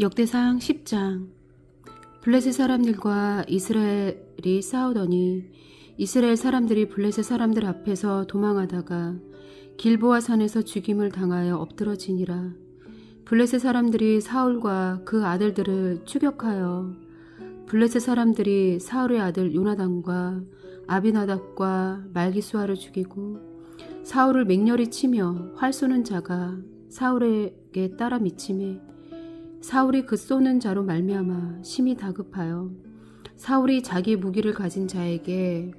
역대상 10장. 블레셋 사람들과 이스라엘이 싸우더니 이스라엘 사람들이 블레셋 사람들 앞에서 도망하다가 길보아 산에서 죽임을 당하여 엎드러지니라. 블레셋 사람들이 사울과 그 아들들을 추격하여 블레셋 사람들이 사울의 아들 요나단과 아비나답과 말기수아를 죽이고 사울을 맹렬히 치며 활 쏘는 자가 사울에게 따라 미치매 사울이 그 쏘는 자로 말미암아 심히 다급하여 사울이 자기 무기를 가진 자에게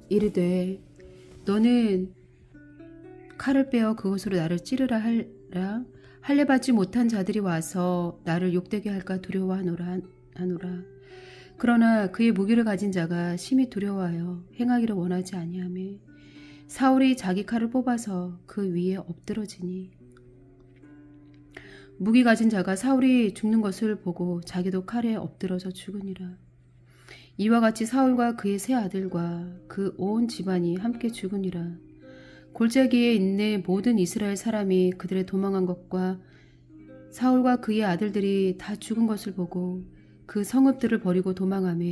이르되 너는 칼을 빼어 그것으로 나를 찌르라 하라. 할례 받지 못한 자들이 와서 나를 욕되게 할까 두려워하노라. 그러나 그의 무기를 가진 자가 심히 두려워하여 행하기를 원하지 아니하며 사울이 자기 칼을 뽑아서 그 위에 엎드러지니 무기 가진 자가 사울이 죽는 것을 보고 자기도 칼에 엎드러져 죽으니라. 이와 같이 사울과 그의 세 아들과 그 온 집안이 함께 죽으니라. 골짜기에 있는 모든 이스라엘 사람이 그들의 도망한 것과 사울과 그의 아들들이 다 죽은 것을 보고 그 성읍들을 버리고 도망하며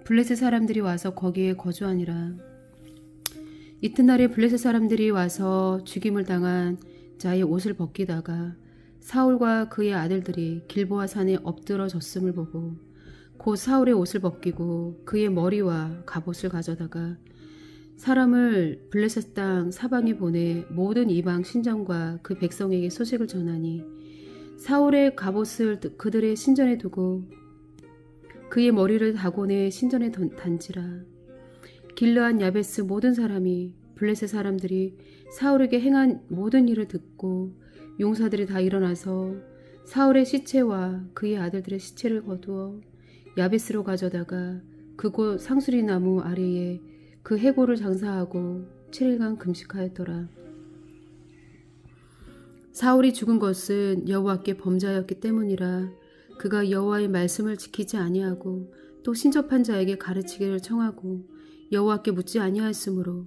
블레셋 사람들이 와서 거기에 거주하니라. 이튿날에 블레셋 사람들이 와서 죽임을 당한 자의 옷을 벗기다가 사울과 그의 아들들이 길보아 산에 엎드러졌음을 보고 곧 사울의 옷을 벗기고 그의 머리와 갑옷을 가져다가 사람을 블레셋 땅 사방에 보내 모든 이방 신전과 그 백성에게 소식을 전하니 사울의 갑옷을 그들의 신전에 두고 그의 머리를 다곤의 신전에 단지라. 길르한 야베스 모든 사람이 블레셋 사람들이 사울에게 행한 모든 일을 듣고 용사들이 다 일어나서 사울의 시체와 그의 아들들의 시체를 거두어 야베스로 가져다가 그곳 상수리 나무 아래에 그 해골을 장사하고 7일간 금식하였더라. 사울이 죽은 것은 여호와께 범죄하였기 때문이라. 그가 여호와의 말씀을 지키지 아니하고 또 신접한 자에게 가르치기를 청하고 여호와께 묻지 아니하였으므로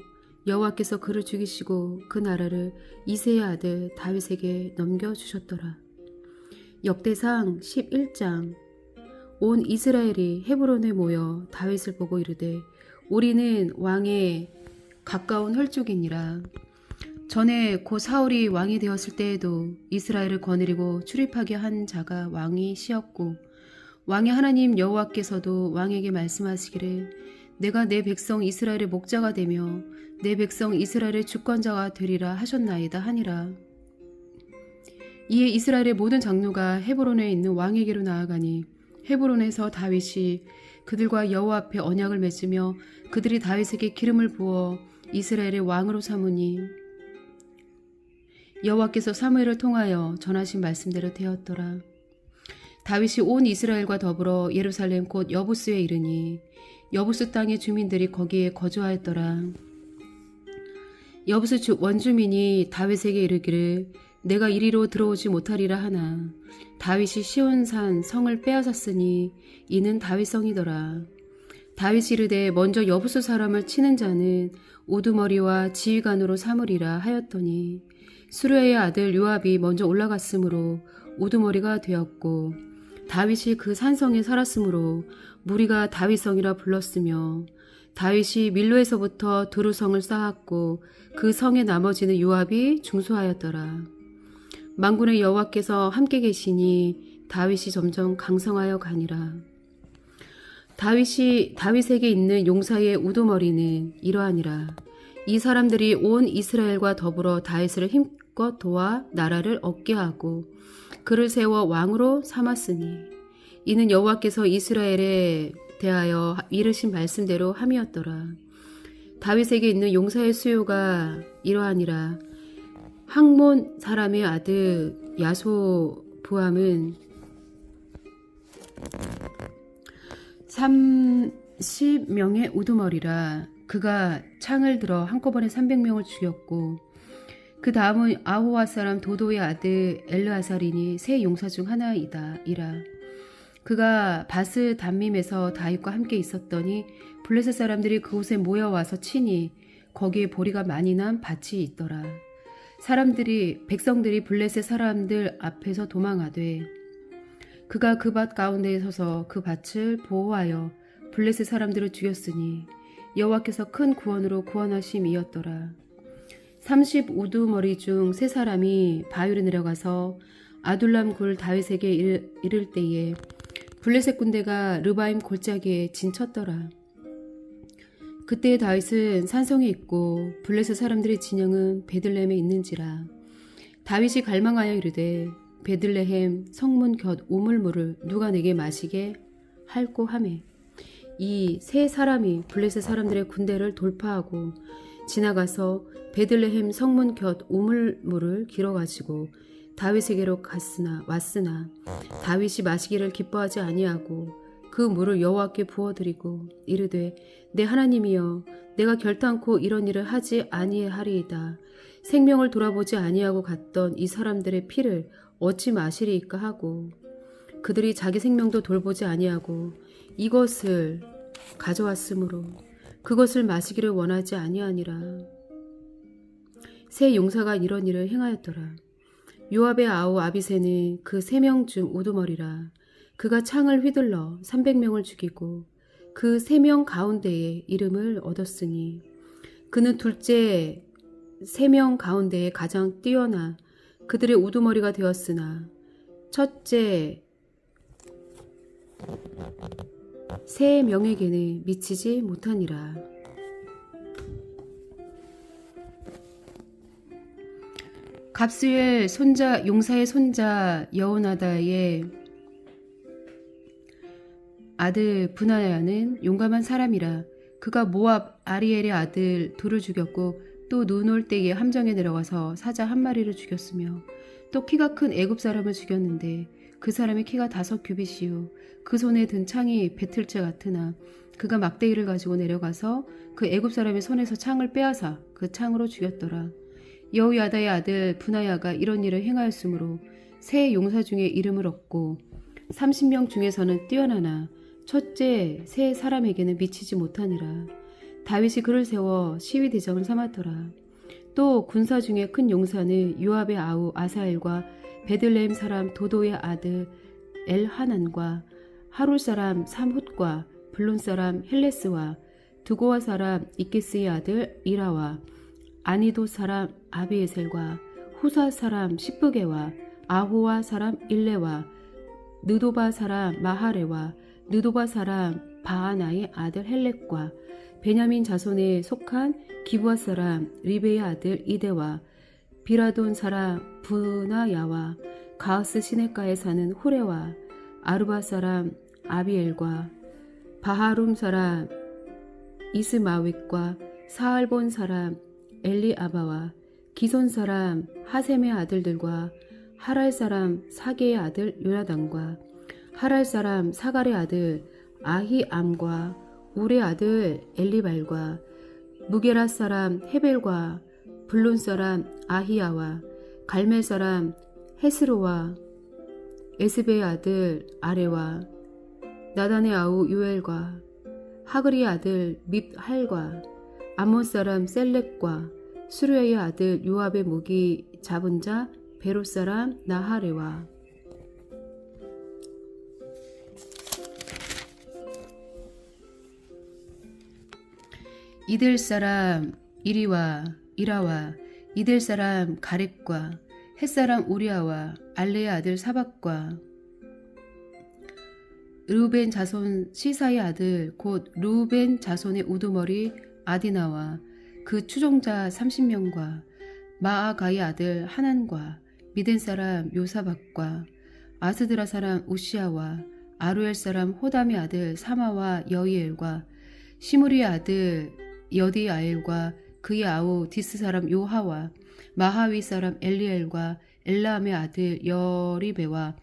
여호와께서 그를 죽이시고 그 나라를 이새의 아들 다윗에게 넘겨주셨더라. 역대상 11장. 온 이스라엘이 헤브론에 모여 다윗을 보고 이르되 우리는 왕에 가까운 혈족이니라. 전에 곧 사울이 왕이 되었을 때에도 이스라엘을 거느리고 출입하게 한 자가 왕이 시었고 왕의 하나님 여호와께서도 왕에게 말씀하시기를 내가 내 백성 이스라엘의 목자가 되며 내 백성 이스라엘의 주권자가 되리라 하셨나이다 하니라. 이에 이스라엘의 모든 장로가 헤브론에 있는 왕에게로 나아가니 헤브론에서 다윗이 그들과 여호와 앞에 언약을 맺으며 그들이 다윗에게 기름을 부어 이스라엘의 왕으로 삼으니 여호와께서 사무엘을 통하여 전하신 말씀대로 되었더라. 다윗이 온 이스라엘과 더불어 예루살렘 곧 여부스에 이르니 여부스 땅의 주민들이 거기에 거주하였더라. 여부스 원주민이 다윗에게 이르기를 내가 이리로 들어오지 못하리라 하나 다윗이 시온산 성을 빼앗았으니 이는 다윗성이더라. 다윗이 이르되 먼저 여부스 사람을 치는 자는 우두머리와 지휘관으로 삼으리라 하였더니 수르야의 아들 요압이 먼저 올라갔으므로 우두머리가 되었고 다윗이 그 산성에 살았으므로 무리가 다윗성이라 불렀으며 다윗이 밀로에서부터 두루성을 쌓았고 그 성의 나머지는 요압이 중수하였더라. 만군의 여호와께서 함께 계시니 다윗이 점점 강성하여 가니라. 다윗에게 있는 용사의 우두머리는 이러하니라. 이 사람들이 온 이스라엘과 더불어 다윗을 힘껏 도와 나라를 얻게 하고 그를 세워 왕으로 삼았으니 이는 여호와께서 이스라엘에 대하여 이르신 말씀대로 함이었더라. 다윗에게 있는 용사의 수요가 이러하니라. 항몬 사람의 아들 야소부함은 30명의 우두머리라. 그가 창을 들어 한꺼번에 300명을 죽였고 그 다음은 아호와 사람 도도의 아들 엘르아살이니 세 용사 중 하나이다 이라. 그가 바스 담밈에서 다윗과 함께 있었더니 블레셋 사람들이 그곳에 모여와서 치니 거기에 보리가 많이 난 밭이 있더라. 백성들이 블레셋 사람들 앞에서 도망하되 그가 그 밭 가운데에 서서 그 밭을 보호하여 블레셋 사람들을 죽였으니 여호와께서 큰 구원으로 구원하심이었더라. 30 우두머리 중 세 사람이 바위로 내려가서 아둘람 굴 다윗에게 이를 때에 블레셋 군대가 르바임 골짜기에 진쳤더라. 그때 다윗은 산성에 있고 블레셋 사람들의 진영은 베들레헴에 있는지라. 다윗이 갈망하여 이르되 베들레헴 성문 곁 우물물을 누가 내게 마시게 할꼬 하매 이 세 사람이 블레셋 사람들의 군대를 돌파하고 지나가서 베들레헴 성문 곁 우물물을 길어가지고 다윗에게로 왔으나 다윗이 마시기를 기뻐하지 아니하고 그 물을 여호와께 부어드리고 이르되 내 하나님이여 내가 결단코 이런 일을 하지 아니하리이다. 생명을 돌아보지 아니하고 갔던 이 사람들의 피를 어찌 마시리이까 하고 그들이 자기 생명도 돌보지 아니하고 이것을 가져왔으므로 그것을 마시기를 원하지 아니하니라. 세 용사가 이런 일을 행하였더라. 요압의 아우 아비새는 그 3명 중 우두머리라. 그가 창을 휘둘러 300명을 죽이고 그 3명 가운데에 이름을 얻었으니 그는 둘째 3명 가운데에 가장 뛰어나 그들의 우두머리가 되었으나 첫째 3명에게는 미치지 못하니라. 갑수엘 용사의 손자 여호나다의 아들 브나야는 용감한 사람이라. 그가 모압 아리엘의 아들 둘을 죽였고 또 눈 올 때에 함정에 내려가서 사자 한 마리를 죽였으며 또 키가 큰 애굽 사람을 죽였는데 그 사람의 키가 5규빗이요 그 손에 든 창이 배틀째 같으나 그가 막대기를 가지고 내려가서 그 애굽 사람의 손에서 창을 빼앗아 그 창으로 죽였더라. 여호야다의 아들 브나야가 이런 일을 행하였으므로 세 용사 중에 이름을 얻고 30명 중에서는 뛰어나나 첫째 세 사람에게는 미치지 못하니라. 다윗이 그를 세워 시위 대장을 삼았더라. 또 군사 중에 큰 용사는 요압의 아우 아사엘과 베들레헴 사람 도도의 아들 엘하난과 하룰 사람 삼훗과 블론 사람 헬레스와 두고와 사람 이게스의 아들 이라와 아니도 사람 아비에셀과 후사 사람 시브게와 아호와 사람 일레와 느도바 사람 마하레와 느도바 사람 바하나의 아들 헬렉과 베냐민 자손에 속한 기브아 사람 리베의 아들 이데와 비라돈 사람 브나야와 가으스 시내가에 사는 후레와 아르바 사람 아비엘과 바하룸 사람 이스마윗과 사알본 사람 엘리아바와 기손 사람 하셈의 아들들과 하랄 사람 사게의 아들 요나단과 하랄 사람 사갈의 아들 아히암과 울의 아들 엘리발과 무게라 사람 헤벨과 블론 사람 아히야와 갈멜 사람 헤스로와 에스베의 아들 아레와 나단의 아우 요엘과 하그리의 아들 밉할과 암몬 사람 셀렉과 수르야의 아들 요압의 무기 잡은 자 베롯 사람 나하레와 이들 사람 이라와 이들 사람 가렙과 햇사람 우리아와 알레의 아들 사박과 르우벤 자손 시사의 아들 곧 르우벤 자손의 우두머리 아디나와 그 추종자 30명과 마아가의 아들 하난과 미덴 사람 요사박과 아스드라 사람 우시아와 아루엘 사람 호담의 아들 사마와 여이엘과 시므리의 아들 여디아엘과 그의 아우 디스 사람 요하와 마하위 사람 엘리엘과 엘라암의 아들 여리베와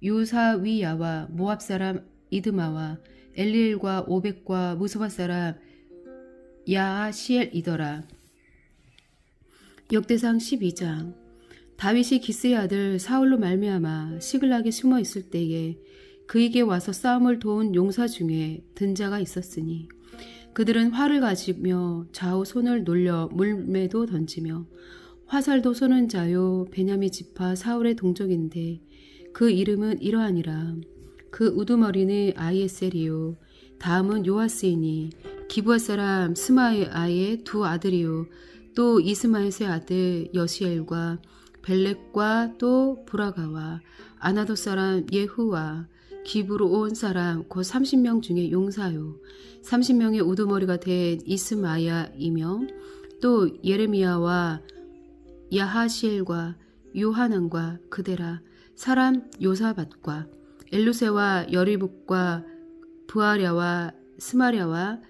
유사위야와 모압 사람 이드마와 엘리엘과 오백과 무스바 사람 야시엘이더라. 역대상 12장. 다윗이 기스의 아들 사울로 말미암아 시글락에 숨어 있을 때에 그에게 와서 싸움을 도운 용사 중에 든 자가 있었으니 그들은 활을 가지며 좌우 손을 놀려 물매도 던지며 화살도 쏘는 자요 베냐민 지파 사울의 동족인데 그 이름은 이러하니라. 그 우두머리는 아이에셀이요 다음은 요아스이니 기브아 사람 스마야의 두 아들이요 또 이스마엘의 아들 여시엘과 벨렉과 또 브라가와 아나도 사람 예후와 기브로 온 사람 곧 30명 중에 용사요 30명의 우두머리가 된 이스마야이며 또 예레미야와 야하시엘과 요하난과 그데라 사람 요사밧과 엘루세와 여리붓과 부아랴와 스마랴와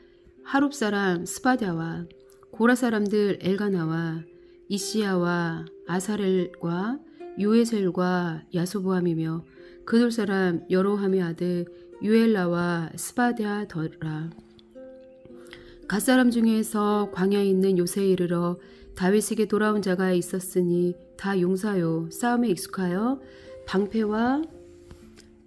하룹 사람 스바랴와 고라 사람들 엘가나와 이시야와 아사렐과 요에셀과 야소보암이며 그들 사람 여로함의 아들 유엘라와 스바랴더라. 갓사람 중에서 광야에 있는 요새에 이르러 다윗에게 돌아온 자가 있었으니 다 용사요 싸움에 익숙하여 방패와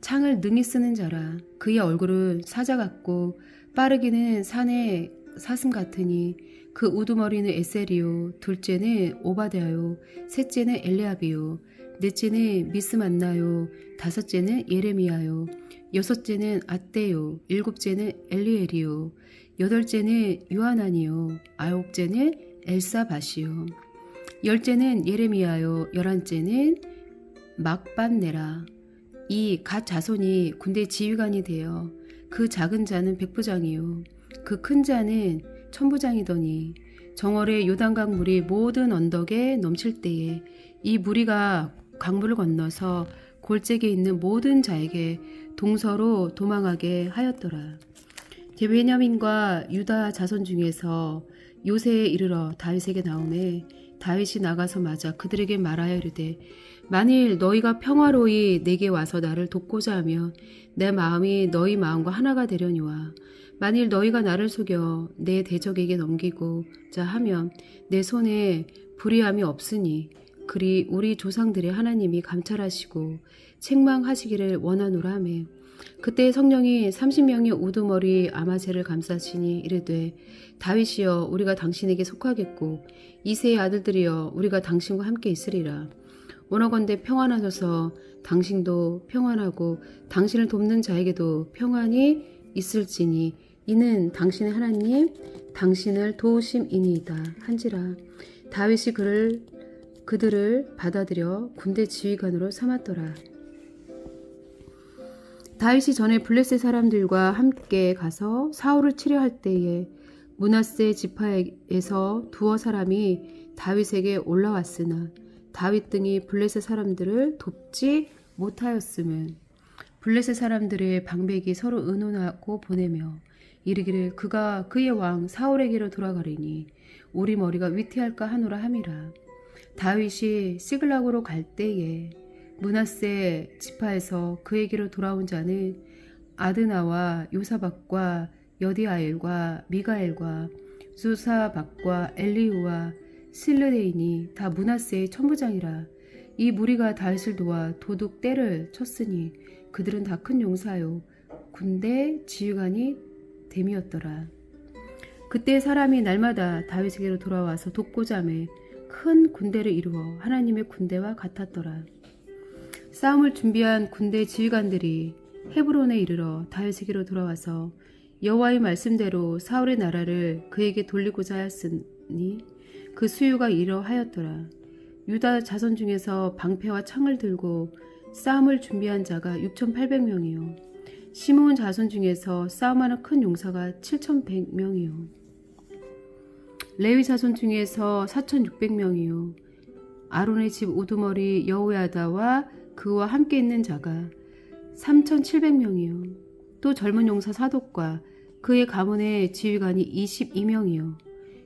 창을 능히 쓰는 자라. 그의 얼굴은 사자 같고 빠르기는 산의 사슴 같으니 그 우두머리는 에셀이요 둘째는 오바댜요 셋째는 엘리압이요 넷째는 미스만나요 다섯째는 예레미야요 여섯째는 앗대요 일곱째는 엘리엘이요 여덟째는 요하난이요 아홉째는 엘사밧이요 열째는 예레미야요 열한째는 막반네라. 이 갓 자손이 군대 지휘관이 되어 그 작은 자는 백부장이요 그 큰 자는 천부장이더니 정월에 요단강 물이 모든 언덕에 넘칠 때에 이 무리가 강물을 건너서 골짜기에 있는 모든 자에게 동서로 도망하게 하였더라. 베냐민과 유다 자손 중에서 요새에 이르러 다윗에게 나오매 다윗이 나가서 맞아 그들에게 말하여 이르되 만일 너희가 평화로이 내게 와서 나를 돕고자 하면 내 마음이 너희 마음과 하나가 되려니와 만일 너희가 나를 속여 내 대적에게 넘기고자 하면 내 손에 불의함이 없으니 그리 우리 조상들의 하나님이 감찰하시고 책망하시기를 원하노라 하매 그때 성령이 30명의 우두머리 아마새를 감싸시니 이르되 다윗이여 우리가 당신에게 속하겠고 이새의 아들들이여 우리가 당신과 함께 있으리라. 원하건대 평안하소서. 당신도 평안하고 당신을 돕는 자에게도 평안이 있을지니 이는 당신의 하나님 당신을 도우심이니이다 한지라. 다윗이 그들을 받아들여 군대 지휘관으로 삼았더라. 다윗이 전에 블레셋 사람들과 함께 가서 사울을 치려할 때에 므낫세 지파에서 두어 사람이 다윗에게 올라왔으나 다윗 등이 블레셋 사람들을 돕지 못하였음은 블레셋 사람들의 방백이 서로 의논하고 보내며 이르기를 그가 그의 왕 사울에게로 돌아가리니 우리 머리가 위태할까 하노라 함이라. 다윗이 시글락으로 갈 때에 므낫세 지파에서 그에게로 돌아온 자는 아드나와 요사박과 여디아엘과 미가엘과 수사박과 엘리후와 실르데인이 다 므낫세의 천부장이라. 이 무리가 다윗을 도와 도둑 떼를 쳤으니 그들은 다 큰 용사요 군대 지휘관이 됨이었더라. 그때 사람이 날마다 다윗에게로 돌아와서 돕고자 하매 큰 군대를 이루어 하나님의 군대와 같았더라. 싸움을 준비한 군대 지휘관들이 헤브론에 이르러 다윗에게로 돌아와서 여호와의 말씀대로 사울의 나라를 그에게 돌리고자 하였으니 그 수요가 이러하였더라. 유다 자손 중에서 방패와 창을 들고 싸움을 준비한 자가 6,800명이요 시므온 자손 중에서 싸움하는 큰 용사가 7,100명이요 레위 자손 중에서 4,600명이요 아론의 집 우두머리 여호야다와 그와 함께 있는 자가 3,700명이요 또 젊은 용사 사독과 그의 가문의 지휘관이 22명이요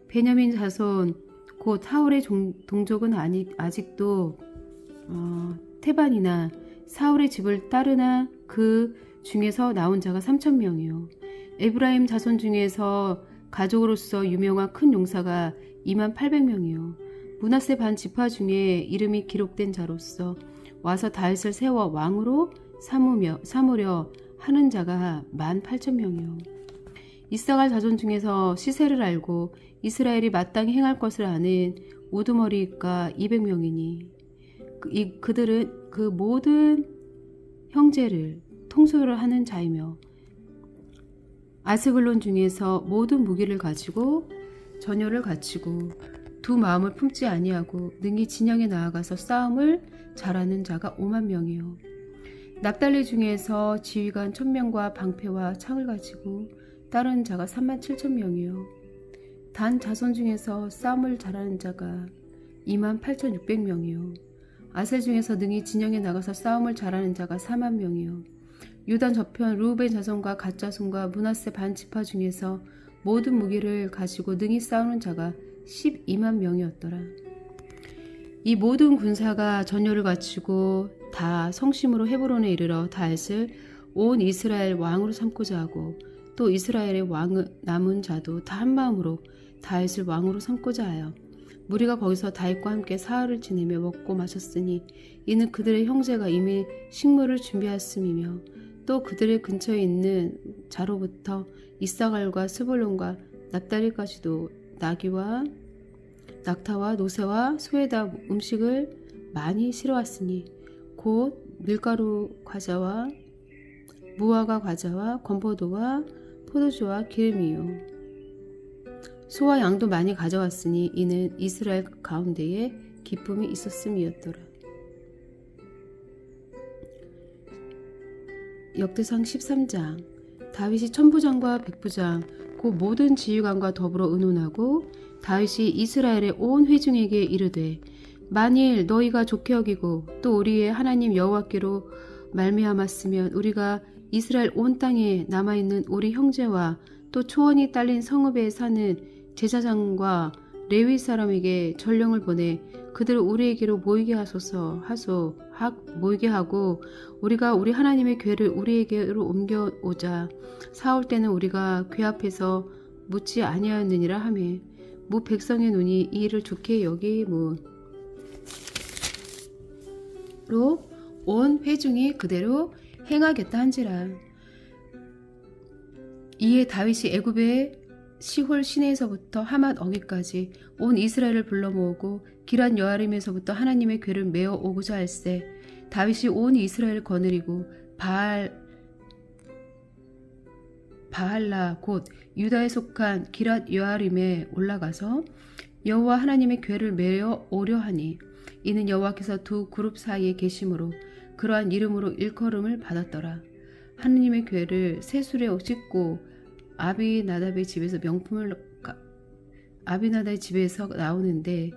베냐민 자손 곧 사울의 동족은 아직도 테반이나 사울의 집을 따르나 그 중에서 나온 자가 3,000명이요 에브라임 자손 중에서 가족으로서 유명한 큰 용사가 28,000명이요 므낫세 반 지파 중에 이름이 기록된 자로서 와서 다윗을 세워 왕으로 삼으려 하는 자가 18,000명이요 이사갈 자손 중에서 시세를 알고 이스라엘이 마땅히 행할 것을 아는 우두머리가 200명이니 그들은 그 모든 형제를 통솔을 하는 자이며 아스글론 중에서 모든 무기를 가지고 전열을 갖추고 두 마음을 품지 아니하고 능히 진영에 나아가서 싸움을 잘하는 자가 5만 명이요 납달리 중에서 지휘관 1000명과 방패와 창을 가지고 따르는 자가 3만 7천 명이요 단 자손 중에서 싸움을 잘하는 자가 2만 8,600명이요 아셀 중에서 능히 진영에 나가서 싸움을 잘하는 자가 4만 명이요 유단 저편 루벤 자손과 갓 자손과 므낫세 반 지파 중에서 모든 무기를 가지고 능히 싸우는 자가 12만 명이었더라. 이 모든 군사가 전열을 갖추고 다 성심으로 헤브론에 이르러 다윗을 온 이스라엘 왕으로 삼고자 하고 또 이스라엘의 남은 자도 다 한마음으로 다윗을 왕으로 삼고자 하여 무리가 거기서 다윗과 함께 사흘을 지내며 먹고 마셨으니 이는 그들의 형제가 이미 식물을 준비하였음이며 또 그들의 근처에 있는 자로부터 이사갈과 스불론과 납달리까지도 나귀와 낙타와 노새와 소에다 음식을 많이 실어왔으니 곧 밀가루 과자와 무화과 과자와 건포도와 포도주와 기름이요 소와 양도 많이 가져왔으니 이는 이스라엘 가운데에 기쁨이 있었음이었더라. 역대상 13장 다윗이 천부장과 백부장 그 모든 지휘관과 더불어 의논하고 다윗이 이스라엘의 온 회중에게 이르되 만일 너희가 좋게 여기고 또 우리의 하나님 여호와께로 말미암았으면 우리가 이스라엘 온 땅에 남아있는 우리 형제와 또 초원이 딸린 성읍에 사는 제사장과 레위 사람에게 전령을 보내 그들을 우리에게로 모이게 모이게 하고 우리가 우리 하나님의 궤를 우리에게로 옮겨오자 사올 때는 우리가 궤 앞에서 묻지 아니하였느니라 하매 무 백성의 눈이 이 일을 좋게 여기므로 온 회중이 그대로 행하겠다 한지라. 이에 다윗이 애굽의 시홀 시내에서부터 하맛 어귀까지 온 이스라엘을 불러 모으고 기란 여아림에서부터 하나님의 궤를 메어 오고자 할세 다윗이 온 이스라엘을 거느리고 바할라 곧 유다에 속한 기랏 여아림에 올라가서 여호와 하나님의 궤를 메어 오려 하니 이는 여호와께서 두 그룹 사이에 계심으로 그러한 이름으로 일컬음을 받았더라. 하나님의 궤를 새술에 싣고 아비나답의 집에서 나오는데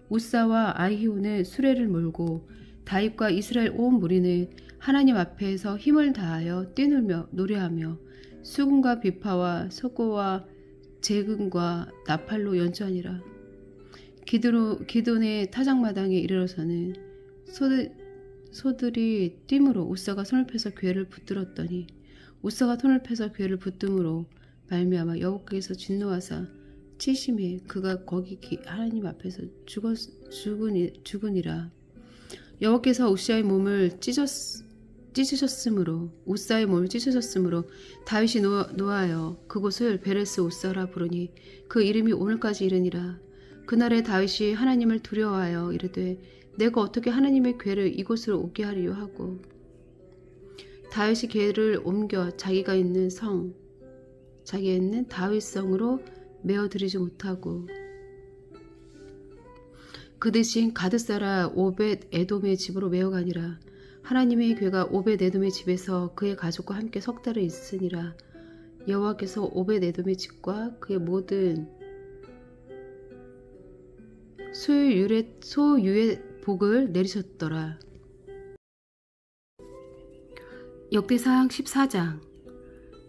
우사와 아히오는 수레를 몰고 다윗과 이스라엘 온 무리는 하나님 앞에서 힘을 다하여 뛰놀며 노래하며 수금과 비파와 소고와 재금과 나팔로 연주하니라. 기돈의 타작마당에 이르러서는 소들이 뛰므로 우사가 손을 펴서 궤를 붙들었더니 우사가 손을 펴서 궤를 붙듦으로 말미암아 여호와께서 진노하사 치심해 그가 거기 하나님 앞에서 죽으니라. 여호와께서 우사의 몸을 찢으셨으므로 다윗이 노하여 그곳을 베레스 우사라 부르니 그 이름이 오늘까지 이르니라. 그날에 다윗이 하나님을 두려워하여 이르되 내가 어떻게 하나님의 궤를 이곳으로 오게 하리요 하고 다윗이 궤를 옮겨 자기가 있는 다윗성으로 메어들이지 못하고 그 대신 가드사라 오벳 에돔의 집으로 메어가니라. 하나님의 궤가 오벳 에돔의 집에서 그의 가족과 함께 석 달을 있으니라. 여호와께서 오벳 에돔의 집과 그의 모든 소유의 복을 내리셨더라. 역대상 14장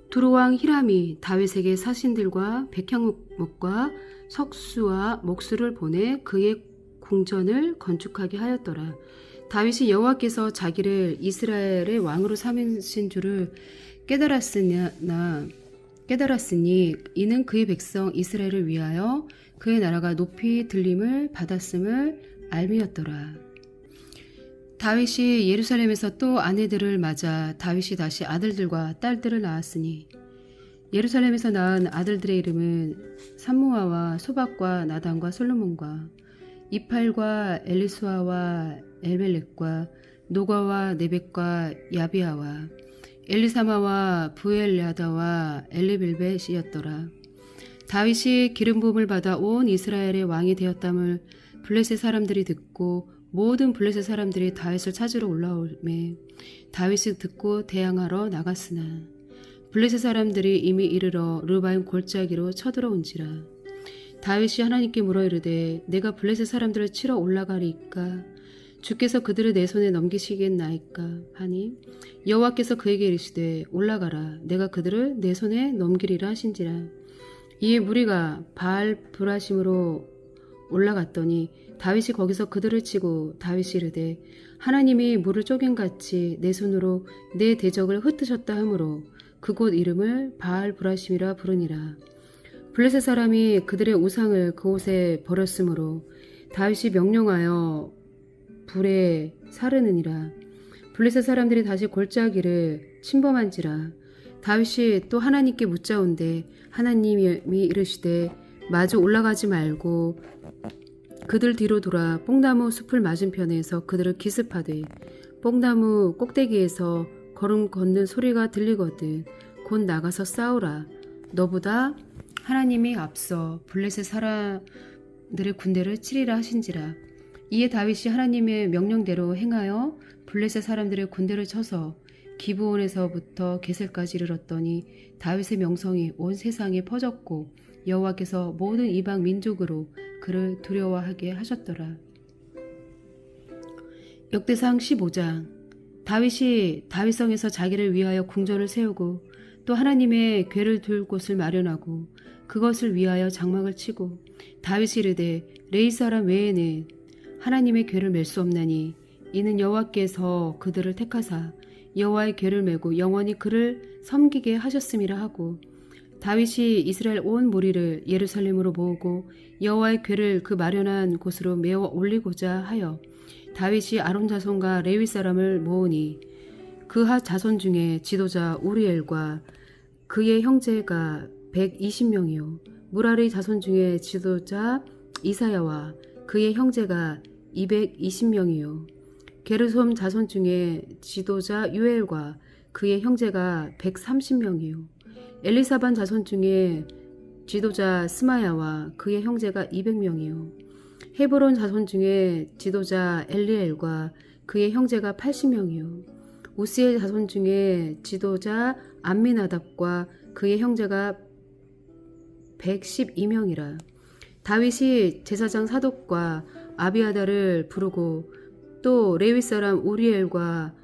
두로왕 히람이 다윗에게 사신들과 백향목과 석수와 목수를 보내 그의 궁전을 건축하게 하였더라. 다윗이 여호와께서 자기를 이스라엘의 왕으로 삼으신 줄을 깨달았으니 이는 그의 백성 이스라엘을 위하여 그의 나라가 높이 들림을 받았음을 알미였더라. 다윗이 예루살렘에서 또 아내들을 맞아 다윗이 다시 아들들과 딸들을 낳았으니 예루살렘에서 낳은 아들들의 이름은 삼무아와 소박과 나단과 솔로몬과 이팔과 엘리수아와 엘멜렉과 노가와 네벡과 야비아와 엘리사마와 부엘야다와 엘리빌벳이었더라. 다윗이 기름 부음을 받아 온 이스라엘의 왕이 되었담을 블레셋 사람들이 듣고 모든 블레셋 사람들이 다윗을 찾으러 올라오매 다윗이 듣고 대항하러 나갔으나 블레셋 사람들이 이미 이르러 르바임 골짜기로 쳐들어온지라. 다윗이 하나님께 물어 이르되 내가 블레셋 사람들을 치러 올라가리이까 주께서 그들을 내 손에 넘기시겠나이까 하니 여호와께서 그에게 이르시되 올라가라 내가 그들을 내 손에 넘기리라 하신지라. 이에 무리가 바알 브라심으로 올라갔더니 다윗이 거기서 그들을 치고 다윗이 이르되 하나님이 물을 쪼갠같이 내 손으로 내 대적을 흩으셨다 하므로 그곳 이름을 바알 브라심이라 부르니라. 블레셋 사람이 그들의 우상을 그곳에 버렸으므로 다윗이 명령하여 불에 사르느니라. 블레셋 사람들이 다시 골짜기를 침범한지라. 다윗이 또 하나님께 묻자온데 하나님이 이르시되 마주 올라가지 말고 그들 뒤로 돌아 뽕나무 숲을 맞은편에서 그들을 기습하되 뽕나무 꼭대기에서 걸음 걷는 소리가 들리거든 곧 나가서 싸우라. 너보다 하나님이 앞서 블레셋 사람들의 군대를 치리라 하신지라. 이에 다윗이 하나님의 명령대로 행하여 블레셋 사람들의 군대를 쳐서 기브온에서부터 게셀까지 이르렀더니 다윗의 명성이 온 세상에 퍼졌고 여호와께서 모든 이방 민족으로 그를 두려워하게 하셨더라. 역대상 15장. 다윗이 다윗성에서 자기를 위하여 궁전을 세우고 또 하나님의 궤를 둘 곳을 마련하고 그것을 위하여 장막을 치고 다윗이 이르되 레위 사람 외에는 하나님의 궤를 맬 수 없나니 이는 여호와께서 그들을 택하사 여호와의 궤를 메고 영원히 그를 섬기게 하셨음이라 하고 다윗이 이스라엘 온 무리를 예루살렘으로 모으고 여호와의 궤를 그 마련한 곳으로 메어 올리고자 하여 다윗이 아론 자손과 레위 사람을 모으니 그핫 자손 중에 지도자 우리엘과 그의 형제가 120명이요 무라리 자손 중에 지도자 이사야와 그의 형제가 220명이요 게르솜 자손 중에 지도자 유엘과 그의 형제가 130명이요 엘리사반 자손 중에 지도자 스마야와 그의 형제가 200명이요 헤브론 자손 중에 지도자 엘리엘과 그의 형제가 80명이요 우시엘 자손 중에 지도자 암미나답과 그의 형제가 112명이라. 다윗이 제사장 사독과 아비아다를 부르고 또 레위 사람 우리엘과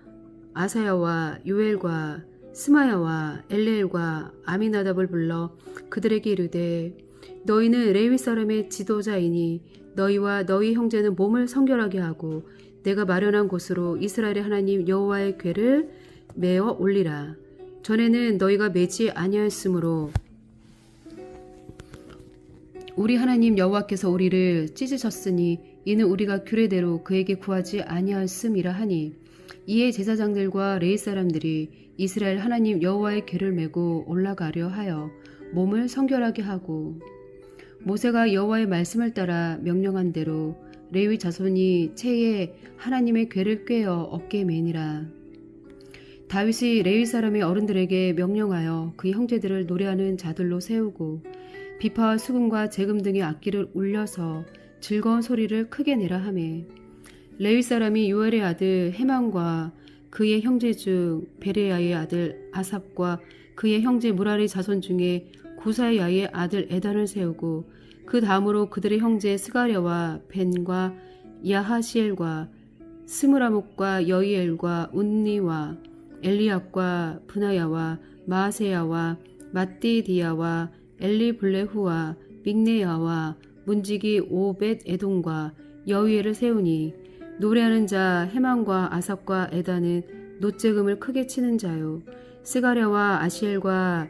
아사야와 요엘과 스마야와 엘레엘과 아미나답을 불러 그들에게 이르되 너희는 레위 사람의 지도자이니 너희와 너희 형제는 몸을 성결하게 하고 내가 마련한 곳으로 이스라엘의 하나님 여호와의 궤를 메어 올리라. 전에는 너희가 매지 아니하였으므로 우리 하나님 여호와께서 우리를 찢으셨으니 이는 우리가 규례대로 그에게 구하지 아니하였음이라 하니 이에 제사장들과 레위 사람들이 이스라엘 하나님 여호와의 궤를 메고 올라가려 하여 몸을 성결하게 하고 모세가 여호와의 말씀을 따라 명령한 대로 레위 자손이 채에 하나님의 궤를 꿰어 어깨에 매니라. 다윗이 레위 사람의 어른들에게 명령하여 그의 형제들을 노래하는 자들로 세우고 비파와 수금과 재금 등의 악기를 울려서 즐거운 소리를 크게 내라 하매 레위 사람이 요엘의 아들 헤만과 그의 형제 중 베레야의 아들 아삽과 그의 형제 무라리 자손 중에 구사야의 아들 에단을 세우고 그 다음으로 그들의 형제 스가랴와 벤과 야하시엘과 스므라목과 여이엘과 운니와 엘리압과 브나야와 마아세야와 마띠디야와 엘리블레후와 믹네야와 문지기 오벳 에돔과 여위엘을 세우니 노래하는 자 헤만과 아삽과 에단은 노재금을 크게 치는 자요 스가랴와 아시엘과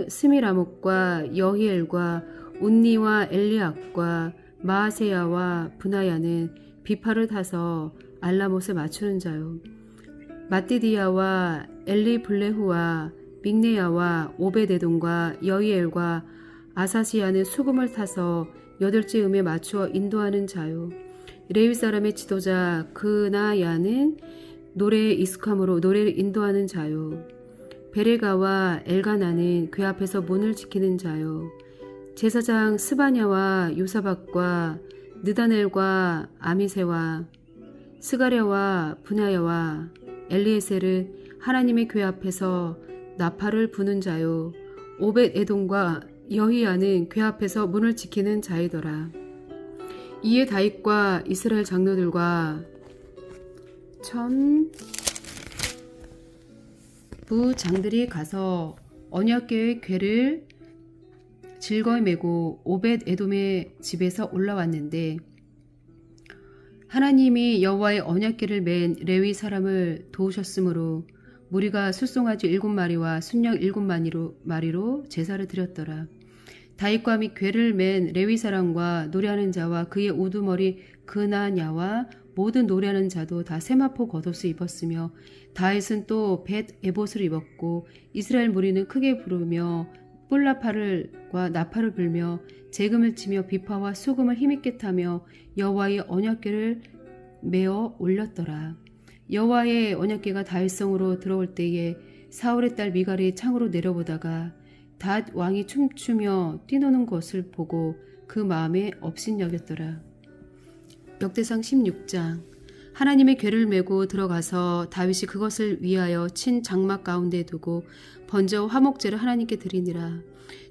스미라목과 여히엘과 운니와 엘리압과 마아세야와 브나야는 비파를 타서 알라못에 맞추는 자요 마띠디야와 엘리블레후와 믹네야와 오베데돔과 여이엘과 아사시아는 수금을 타서 8째 음에 맞추어 인도하는 자요. 레위 사람의 지도자 그나야는 노래에 익숙함으로 노래를 인도하는 자요. 베레가와 엘가나는 궤 앞에서 문을 지키는 자요. 제사장 스바냐와 요사박과 느다넬과 아미세와 스가랴와 분야야와 엘리에셀은 하나님의 궤 앞에서 나팔을 부는 자요. 오벳 에돔과 여히야는 궤 앞에서 문을 지키는 자이더라. 이에 다윗과 이스라엘 장로들과 천부장들이 가서 언약궤의 궤를 즐거이 메고 오벳 에돔의 집에서 올라왔는데 하나님이 여호와의 언약궤를 맨 레위 사람을 도우셨으므로 무리가 술송아지 7마리와 순양 7마리로 제사를 드렸더라. 다윗과 및 궤를 맨 레위 사람과 노래하는 자와 그의 우두머리 그나냐와 모든 노래하는 자도 다 세마포 겉옷을 입었으며 다윗은 또 벳 에봇을 입었고 이스라엘 무리는 크게 부르며 뿔나팔과 나팔을 불며 재금을 치며 비파와 수금을 힘있게 타며 여호와의 언약궤를 메어 올렸더라. 여호와의 언약궤가 다윗성으로 들어올 때에 사울의 딸 미갈이 창으로 내려보다가 닷 왕이 춤추며 뛰노는 것을 보고 그 마음에 업신여겼더라. 역대상 16장. 하나님의 궤를 메고 들어가서 다윗이 그것을 위하여 친 장막 가운데 두고 번제와 화목제를 하나님께 드리니라.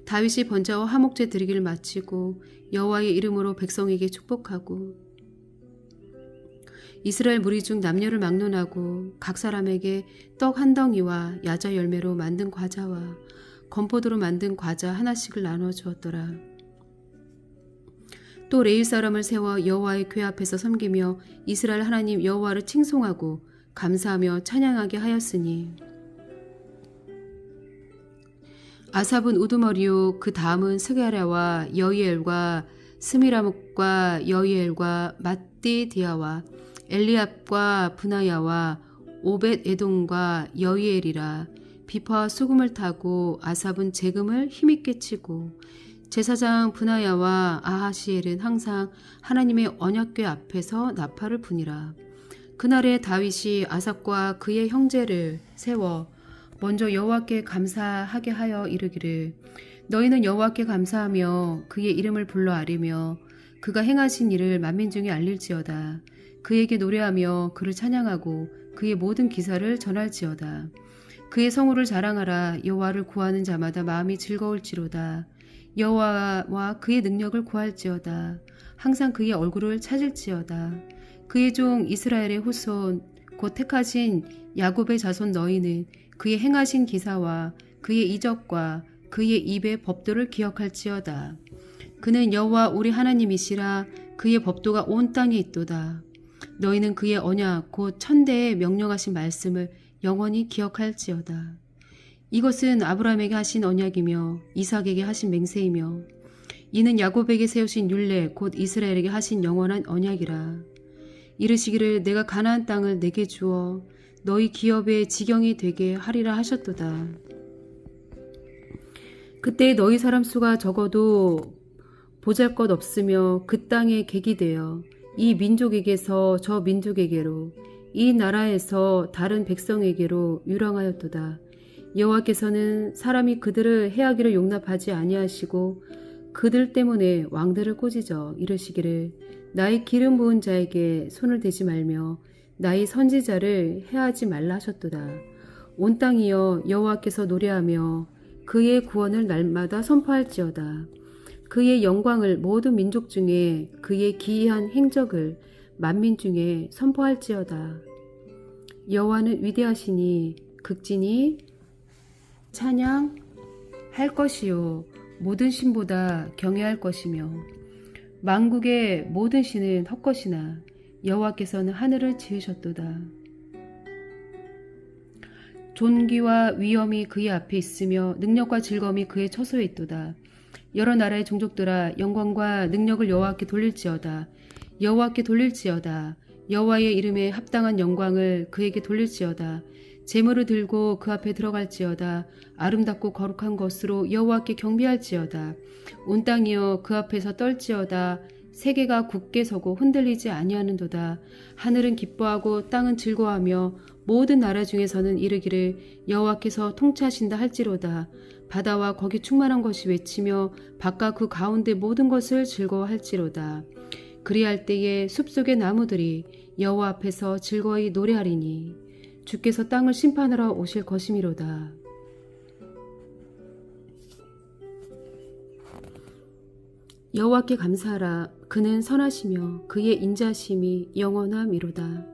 다윗이 번제와 화목제 드리기를 마치고 여호와의 이름으로 백성에게 축복하고 이스라엘 무리 중 남녀를 막론하고 각 사람에게 떡 한 덩이와 야자 열매로 만든 과자와 건포도로 만든 과자 하나씩을 나눠 주었더라. 또 레위 사람을 세워 여호와의 궤 앞에서 섬기며 이스라엘 하나님 여호와를 칭송하고 감사하며 찬양하게 하였으니 아삽은 우두머리요 그 다음은 스가랴와 여이엘과 스미라목과 여이엘과 mat디디아와 엘리압과 분하야와 오벳 에돔과 여이엘이라. 비파와 수금을 타고 아삽은 재금을 힘있게 치고 제사장 분하야와 아하시엘은 항상 하나님의 언약궤 앞에서 나팔을 부니라. 그날에 다윗이 아삽과 그의 형제를 세워 먼저 여호와께 감사하게 하여 이르기를 너희는 여호와께 감사하며 그의 이름을 불러 아뢰며 그가 행하신 일을 만민 중에 알릴지어다. 그에게 노래하며 그를 찬양하고 그의 모든 기사를 전할지어다. 그의 성호를 자랑하라. 여호와를 구하는 자마다 마음이 즐거울지로다. 여호와와 그의 능력을 구할지어다. 항상 그의 얼굴을 찾을지어다. 그의 종 이스라엘의 후손 곧 택하신 야곱의 자손 너희는 그의 행하신 기사와 그의 이적과 그의 입의 법도를 기억할지어다. 그는 여호와 우리 하나님이시라. 그의 법도가 온 땅에 있도다. 너희는 그의 언약 곧 천대에 명령하신 말씀을 영원히 기억할지어다. 이것은 아브라함에게 하신 언약이며 이삭에게 하신 맹세이며 이는 야곱에게 세우신 율례 곧 이스라엘에게 하신 영원한 언약이라. 이르시기를 내가 가나안 땅을 내게 주어 너희 기업의 지경이 되게 하리라 하셨도다. 그때 너희 사람 수가 적어도 보잘것 없으며 그 땅에 객이 되어 이 민족에게서 저 민족에게로 이 나라에서 다른 백성에게로 유랑하였도다. 여호와께서는 사람이 그들을 해하기를 용납하지 아니하시고 그들 때문에 왕들을 꾸짖어 이르시기를 나의 기름 부은 자에게 손을 대지 말며 나의 선지자를 해하지 말라 하셨도다. 온 땅이여 여호와께서 노래하며 그의 구원을 날마다 선포할지어다. 그의 영광을 모든 민족 중에 그의 기이한 행적을 만민 중에 선포할지어다. 여호와는 위대하시니 극진히 찬양할 것이요 모든 신보다 경외할 것이며 만국의 모든 신은 헛것이나 여호와께서는 하늘을 지으셨도다. 존귀와 위엄이 그의 앞에 있으며 능력과 즐거움이 그의 처소에 있도다. 여러 나라의 종족들아 영광과 능력을 여호와께 돌릴지어다. 여호와께 돌릴지어다. 여호와의 이름에 합당한 영광을 그에게 돌릴지어다. 제물을 들고 그 앞에 들어갈지어다. 아름답고 거룩한 것으로 여호와께 경배할지어다. 온 땅이여 그 앞에서 떨지어다. 세계가 굳게 서고 흔들리지 아니하는도다. 하늘은 기뻐하고 땅은 즐거워하며 모든 나라 중에서는 이르기를 여호와께서 통치하신다 할지로다. 바다와 거기 충만한 것이 외치며 바깥 그 가운데 모든 것을 즐거워할지로다. 그리할 때에 숲속의 나무들이 여호와 앞에서 즐거이 노래하리니 주께서 땅을 심판하러 오실 것이미로다. 여호와께 감사하라. 그는 선하시며 그의 인자심이 영원함이로다.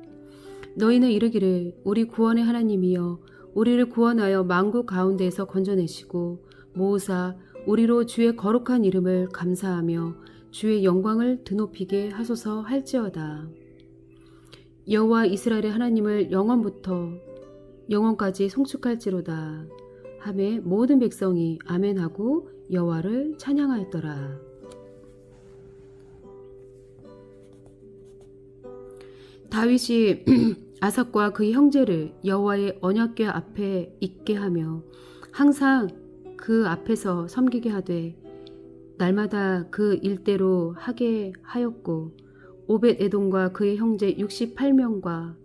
너희는 이르기를 우리 구원의 하나님이여 우리를 구원하여 만국 가운데에서 건져내시고 모으사 우리로 주의 거룩한 이름을 감사하며 주의 영광을 드높이게 하소서 할지어다. 여호와 이스라엘의 하나님을 영원부터 영원까지 송축할지로다 하매 모든 백성이 아멘하고 여호와를 찬양하였더라. 다윗이 아삭과 그의 형제를 여호와의 언약궤 앞에 있게 하며 항상 그 앞에서 섬기게 하되 날마다 그 일대로 하게 하였고 오벳 에돔과 그의 형제 68명과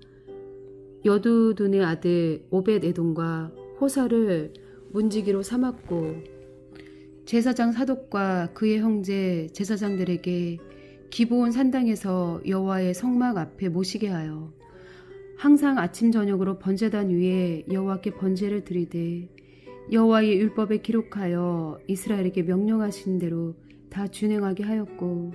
여두둔의 아들 오벳 에돔과 호사를 문지기로 삼았고 제사장 사독과 그의 형제 제사장들에게 기브온 산당에서 여호와의 성막 앞에 모시게 하여 항상 아침 저녁으로 번제단 위에 여호와께 번제를 드리되 여호와의 율법에 기록하여 이스라엘에게 명령하신 대로 다 준행하게 하였고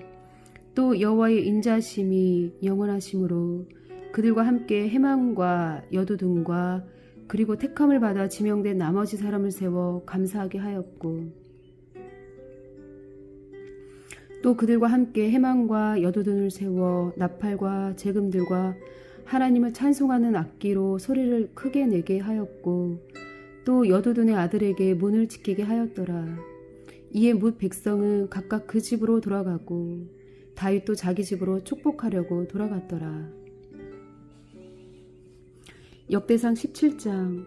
또 여호와의 인자심이 영원하심으로 그들과 함께 헤만과 여두둔과 그리고 택함을 받아 지명된 나머지 사람을 세워 감사하게 하였고 또 그들과 함께 헤만과 여두둔을 세워 나팔과 재금들과 하나님을 찬송하는 악기로 소리를 크게 내게 하였고 또 여두둔의 아들에게 문을 지키게 하였더라. 이에 뭇 백성은 각각 그 집으로 돌아가고 다윗도 자기 집으로 축복하려고 돌아갔더라. 역대상 17장.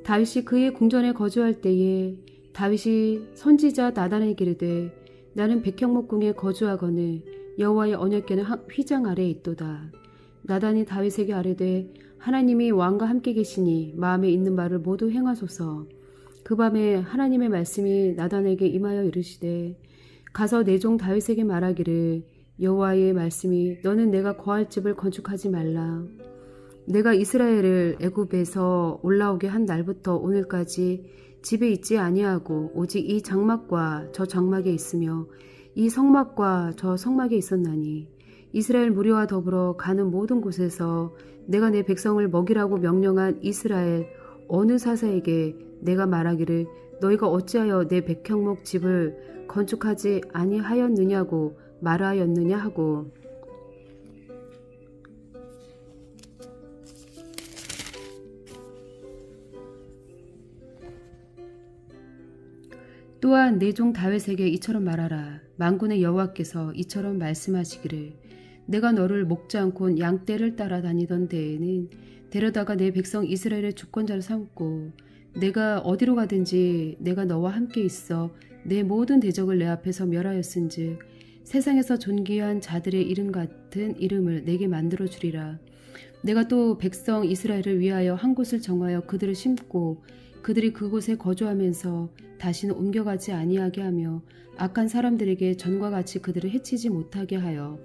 다윗이 그의 궁전에 거주할 때에 다윗이 선지자 나단에게 이르되 나는 백향목궁에 거주하거늘 여호와의 언약궤는 휘장 아래에 있도다. 나단이 다윗에게 아뢰되 하나님이 왕과 함께 계시니 마음에 있는 말을 모두 행하소서. 그 밤에 하나님의 말씀이 나단에게 임하여 이르시되 가서 내 종 다윗에게 말하기를 여호와의 말씀이 너는 내가 거할 집을 건축하지 말라. 내가 이스라엘을 애굽에서 올라오게 한 날부터 오늘까지 집에 있지 아니하고 오직 이 장막과 저 장막에 있으며 이 성막과 저 성막에 있었나니 이스라엘 무리와 더불어 가는 모든 곳에서 내가 내 백성을 먹이라고 명령한 이스라엘 어느 사사에게 내가 말하기를 너희가 어찌하여 내 백향목 집을 건축하지 아니하였느냐고 말하였느냐 하고 또한 내 종 다윗에게 이처럼 말하라. 만군의 여호와께서 이처럼 말씀하시기를 내가 너를 목지 않고 양떼를 따라다니던 데에는 데려다가 내 백성 이스라엘의 주권자를 삼고 내가 어디로 가든지 내가 너와 함께 있어 내 모든 대적을 내 앞에서 멸하였은즉 세상에서 존귀한 자들의 이름 같은 이름을 내게 만들어 주리라. 내가 또 백성 이스라엘을 위하여 한 곳을 정하여 그들을 심고 그들이 그곳에 거주하면서 다시는 옮겨가지 아니하게 하며 악한 사람들에게 전과 같이 그들을 해치지 못하게 하여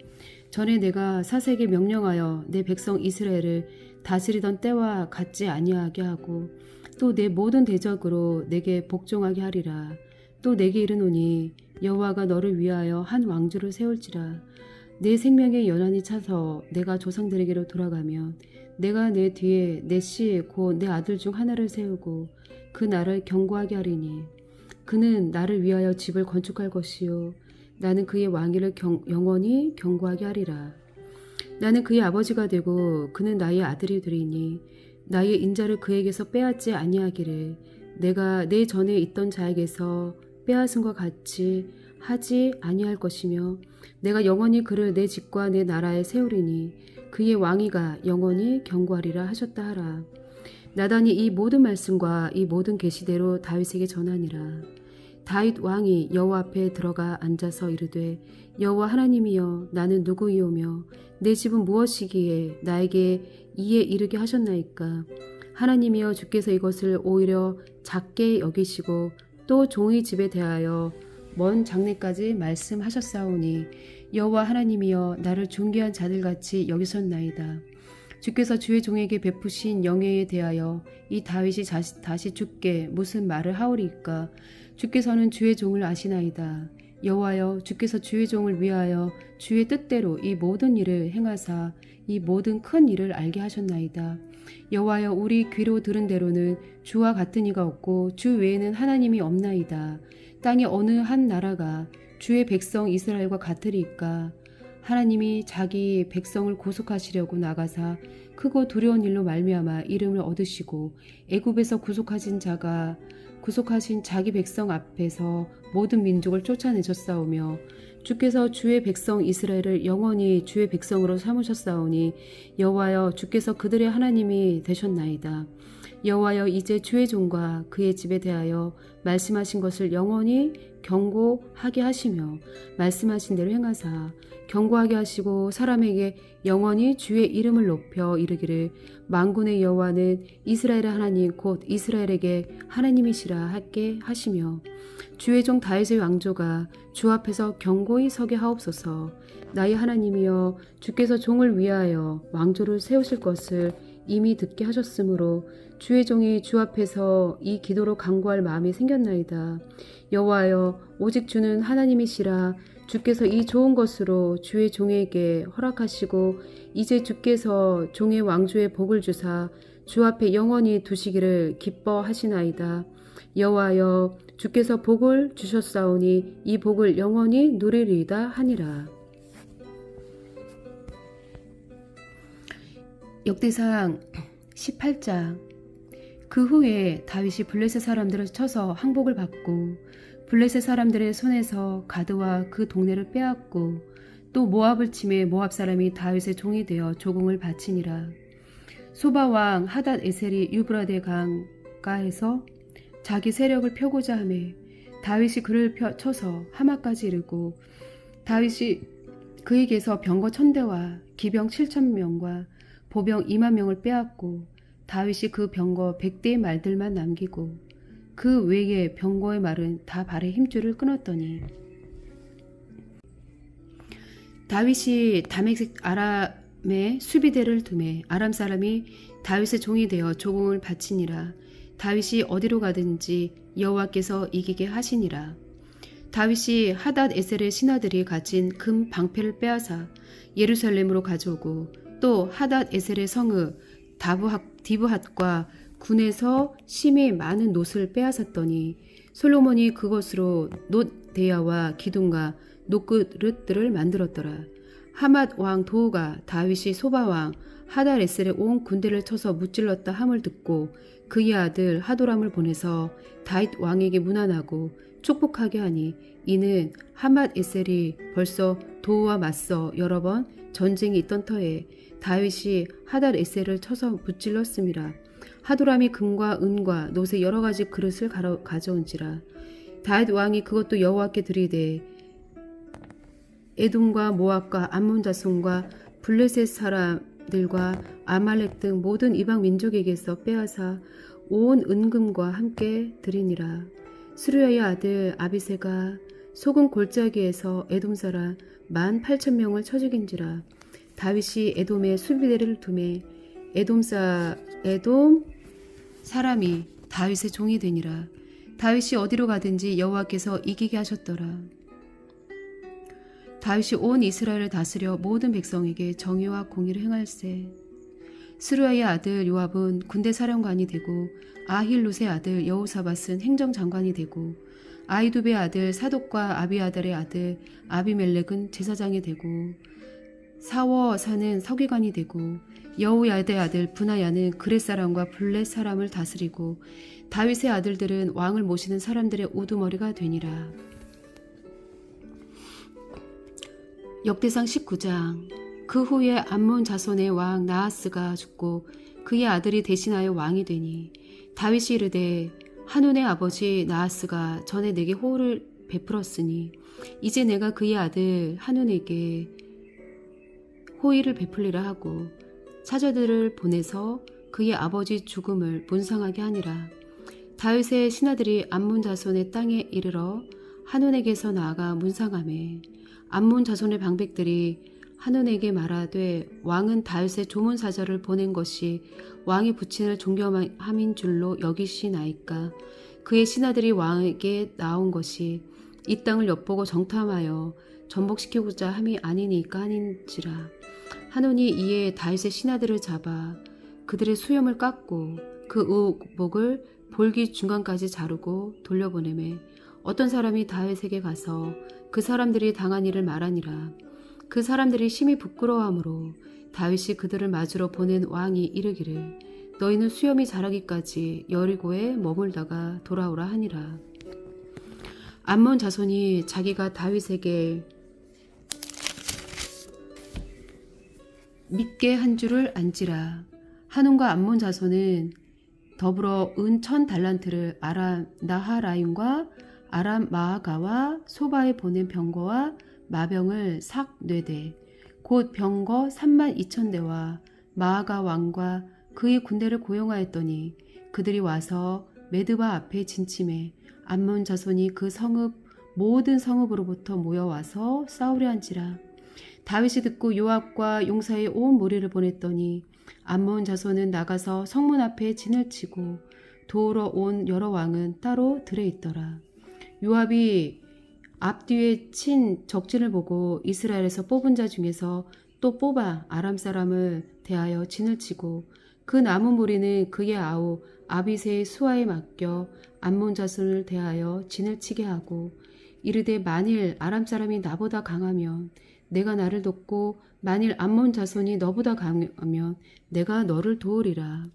전에 내가 사세에게 명령하여 내 백성 이스라엘을 다스리던 때와 같지 아니하게 하고 또 내 모든 대적으로 내게 복종하게 하리라. 또 내게 이르노니 여호와가 너를 위하여 한 왕조를 세울지라. 내 생명의 연한이 차서 내가 조상들에게로 돌아가면 내가 내 뒤에 내 씨 곧 내 아들 중 하나를 세우고 그 나를 경고하게 하리니 그는 나를 위하여 집을 건축할 것이요 나는 그의 왕위를 영원히 경고하게 하리라. 나는 그의 아버지가 되고 그는 나의 아들이 되리니 나의 인자를 그에게서 빼앗지 아니하기를 내가 내 전에 있던 자에게서 빼앗은 것 같이 하지 아니할 것이며 내가 영원히 그를 내 집과 내 나라에 세우리니 그의 왕위가 영원히 경고하리라 하셨다 하라. 나단이 이 모든 말씀과 이 모든 계시대로 다윗에게 전하니라. 다윗 왕이 여호와 앞에 들어가 앉아서 이르되 여호와 하나님이여 나는 누구이오며 내 집은 무엇이기에 나에게 이에 이르게 하셨나이까. 하나님이여 주께서 이것을 오히려 작게 여기시고 또 종의 집에 대하여 먼 장래까지 말씀하셨사오니 여호와 하나님이여 나를 존귀한 자들같이 여기셨나이다. 주께서 주의 종에게 베푸신 영예에 대하여 이 다윗이 다시 주께 무슨 말을 하오리이까. 주께서는 주의 종을 아시나이다. 여호와여 주께서 주의 종을 위하여 주의 뜻대로 이 모든 일을 행하사 이 모든 큰 일을 알게 하셨나이다. 여호와여 우리 귀로 들은 대로는 주와 같은 이가 없고 주 외에는 하나님이 없나이다. 땅의 어느 한 나라가 주의 백성 이스라엘과 같으리이까. 하나님이 자기 백성을 구속하시려고 나가사 크고 두려운 일로 말미암아 이름을 얻으시고 애굽에서 구속하신 자기 백성 앞에서 모든 민족을 쫓아내셨사오며 주께서 주의 백성 이스라엘을 영원히 주의 백성으로 삼으셨사오니 여호와여 주께서 그들의 하나님이 되셨나이다. 여호와여 이제 주의 종과 그의 집에 대하여 말씀하신 것을 영원히 경고하게 하시며 말씀하신 대로 행하사 경고하게 하시고 사람에게 영원히 주의 이름을 높여 이르기를 만군의 여호와는 이스라엘의 하나님 곧 이스라엘에게 하나님이시라 하게 하시며 주의 종 다윗의 왕조가 주 앞에서 경고히 서게 하옵소서. 나의 하나님이여 주께서 종을 위하여 왕조를 세우실 것을 이미 듣게 하셨으므로 주의 종이 주 앞에서 이 기도로 간구할 마음이 생겼나이다. 여호와여 오직 주는 하나님이시라. 주께서 이 좋은 것으로 주의 종에게 허락하시고 이제 주께서 종의 왕조에 복을 주사 주 앞에 영원히 두시기를 기뻐하시나이다. 여호와여 주께서 복을 주셨사오니 이 복을 영원히 누리리이다 하니라. 역대상 18장. 그 후에 다윗이 블레셋 사람들을 쳐서 항복을 받고 블레셋 사람들의 손에서 가드와 그 동네를 빼앗고 또 모압을 치매 모압 사람이 다윗의 종이 되어 조공을 바치니라. 소바 왕 하닷 에셀이 유브라데 강가에서 자기 세력을 펴고자 하매 다윗이 그를 쳐서 하마까지 이르고 다윗이 그에게서 병거 1000대와 기병 7000명과 보병 20000명을 빼앗고 다윗이 그 병거 100대의 말들만 남기고 그 외의 병거의 말은 다 발의 힘줄을 끊었더니 다윗이 다메섹 아람의 수비대를 두매 아람 사람이 다윗의 종이 되어 조공을 바치니라. 다윗이 어디로 가든지 여호와께서 이기게 하시니라. 다윗이 하닷 에셀의 신하들이 가진 금 방패를 빼앗아 예루살렘으로 가져오고 또 하닷 에셀의 성읍 디브핫과 군에서 심히 많은 놋을 빼앗았더니 솔로몬이 그것으로 놋 대야와 기둥과 놋그릇들을 만들었더라. 하맛 왕 도우가 다윗이 소바 왕 하닷 에셀의 온 군대를 쳐서 무찔렀다 함을 듣고 그의 아들 하도람을 보내서 다윗 왕에게 문안하고 축복하게 하니 이는 하맛 에셀이 벌써 도우와 맞서 여러 번 전쟁이 있던 터에 다윗이 하닷 에셀을 쳐서 무찔렀음이라. 하도람이 금과 은과 놋의 여러 가지 그릇을 가져온지라. 다윗 왕이 그것도 여호와께 드리되 에돔과 모압과 암몬 자손과 블레셋 사람들과 아말렉 등 모든 이방 민족에게서 빼앗아 온 은금과 함께 드리니라. 스루야의 아들 아비새가 소금 골짜기에서 에돔 사람 18,000명을 쳐 죽인지라. 다윗이 에돔의 수비대를 두매 에돔 사람이 다윗의 종이 되니라. 다윗이 어디로 가든지 여호와께서 이기게 하셨더라. 다윗이 온 이스라엘을 다스려 모든 백성에게 정의와 공의를 행할세. 스루야의 아들 요압은 군대 사령관이 되고 아힐룻의 아들 여호사밧은 행정장관이 되고 아이두베의 아들 사독과 아비아달의 아들 아비멜렉은 제사장이 되고 사워 사는 서기관이 되고 여우야의 아들 브나야는 그렛 사람과 블렛 사람을 다스리고 다윗의 아들들은 왕을 모시는 사람들의 우두머리가 되니라. 역대상 19장. 그 후에 암몬 자손의 왕 나하스가 죽고 그의 아들이 대신하여 왕이 되니 다윗이 이르되 한온의 아버지 나하스가 전에 내게 호를 베풀었으니 이제 내가 그의 아들 한온에게 호의를 베풀리라 하고 사자들을 보내서 그의 아버지 죽음을 문상하게 하니라. 다윗의 신하들이 암몬 자손의 땅에 이르러 한온에게서 나아가 문상하매 암몬 자손의 방백들이 한온에게 말하되 왕은 다윗의 조문사절을 보낸 것이 왕이 부친을 존경함인 줄로 여기시나이까. 그의 신하들이 왕에게 나온 것이 이 땅을 엿보고 정탐하여 전복시키고자 함이 아니니까 하는지라. 한온이 이에 다윗의 신하들을 잡아 그들의 수염을 깎고 그 의복을 볼기 중간까지 자르고 돌려보내매 어떤 사람이 다윗에게 가서 그 사람들이 당한 일을 말하니라. 그 사람들이 심히 부끄러워하므로 다윗이 그들을 맞으러 보낸 왕이 이르기를 너희는 수염이 자라기까지 여리고에 머물다가 돌아오라 하니라. 암몬 자손이 자기가 다윗에게 믿게 한 줄을 안지라. 한온과 암몬 자손은 더불어 은 1000달란트를 아람 나하라임과 아람 마아가와 소바에 보낸 병거와 마병을 삭 뇌대 곧 병거 32,000대와 마아가 왕과 그의 군대를 고용하였더니 그들이 와서 메드바 앞에 진침해 암몬 자손이 그 성읍 모든 성읍으로부터 모여와서 싸우려 한지라. 다윗이 듣고 요압과 용사의 온 무리를 보냈더니 암몬 자손은 나가서 성문 앞에 진을 치고 도우러 온 여러 왕은 따로 들에 있더라. 요압이 앞뒤에 친 적진을 보고 이스라엘에서 뽑은 자 중에서 또 뽑아 아람 사람을 대하여 진을 치고 그 남은 무리는 그의 아우 아비새의 수하에 맡겨 암몬 자손을 대하여 진을 치게 하고 이르되 만일 아람 사람이 나보다 강하면 내가 나를 돕고 만일 암몬 자손이 너보다 강하면 내가 너를 도우리라.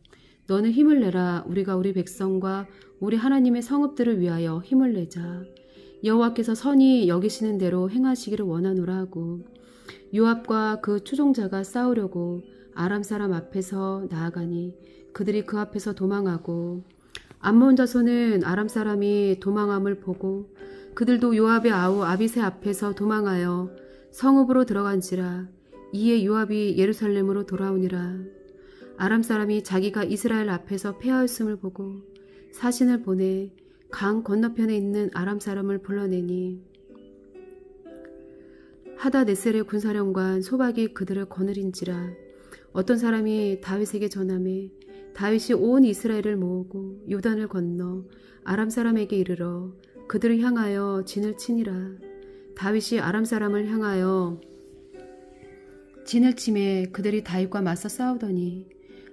너는 힘을 내라. 우리가 우리 백성과 우리 하나님의 성읍들을 위하여 힘을 내자. 여호와께서 선히 여기시는 대로 행하시기를 원하노라 하고 요압과 그 추종자가 싸우려고 아람 사람 앞에서 나아가니 그들이 그 앞에서 도망하고 암몬 자손은 아람 사람이 도망함을 보고 그들도 요압의 아우 아비새 앞에서 도망하여 성읍으로 들어간지라. 이에 요압이 예루살렘으로 돌아오니라. 아람 사람이 자기가 이스라엘 앞에서 패하였음을 보고 사신을 보내 강 건너편에 있는 아람 사람을 불러내니 하다네셀의 군사령관 소박이 그들을 거느린지라. 어떤 사람이 다윗에게 전하매 다윗이 온 이스라엘을 모으고 요단을 건너 아람 사람에게 이르러 그들을 향하여 진을 치니라. 다윗이 아람 사람을 향하여 진을 치매 그들이 다윗과 맞서 싸우더니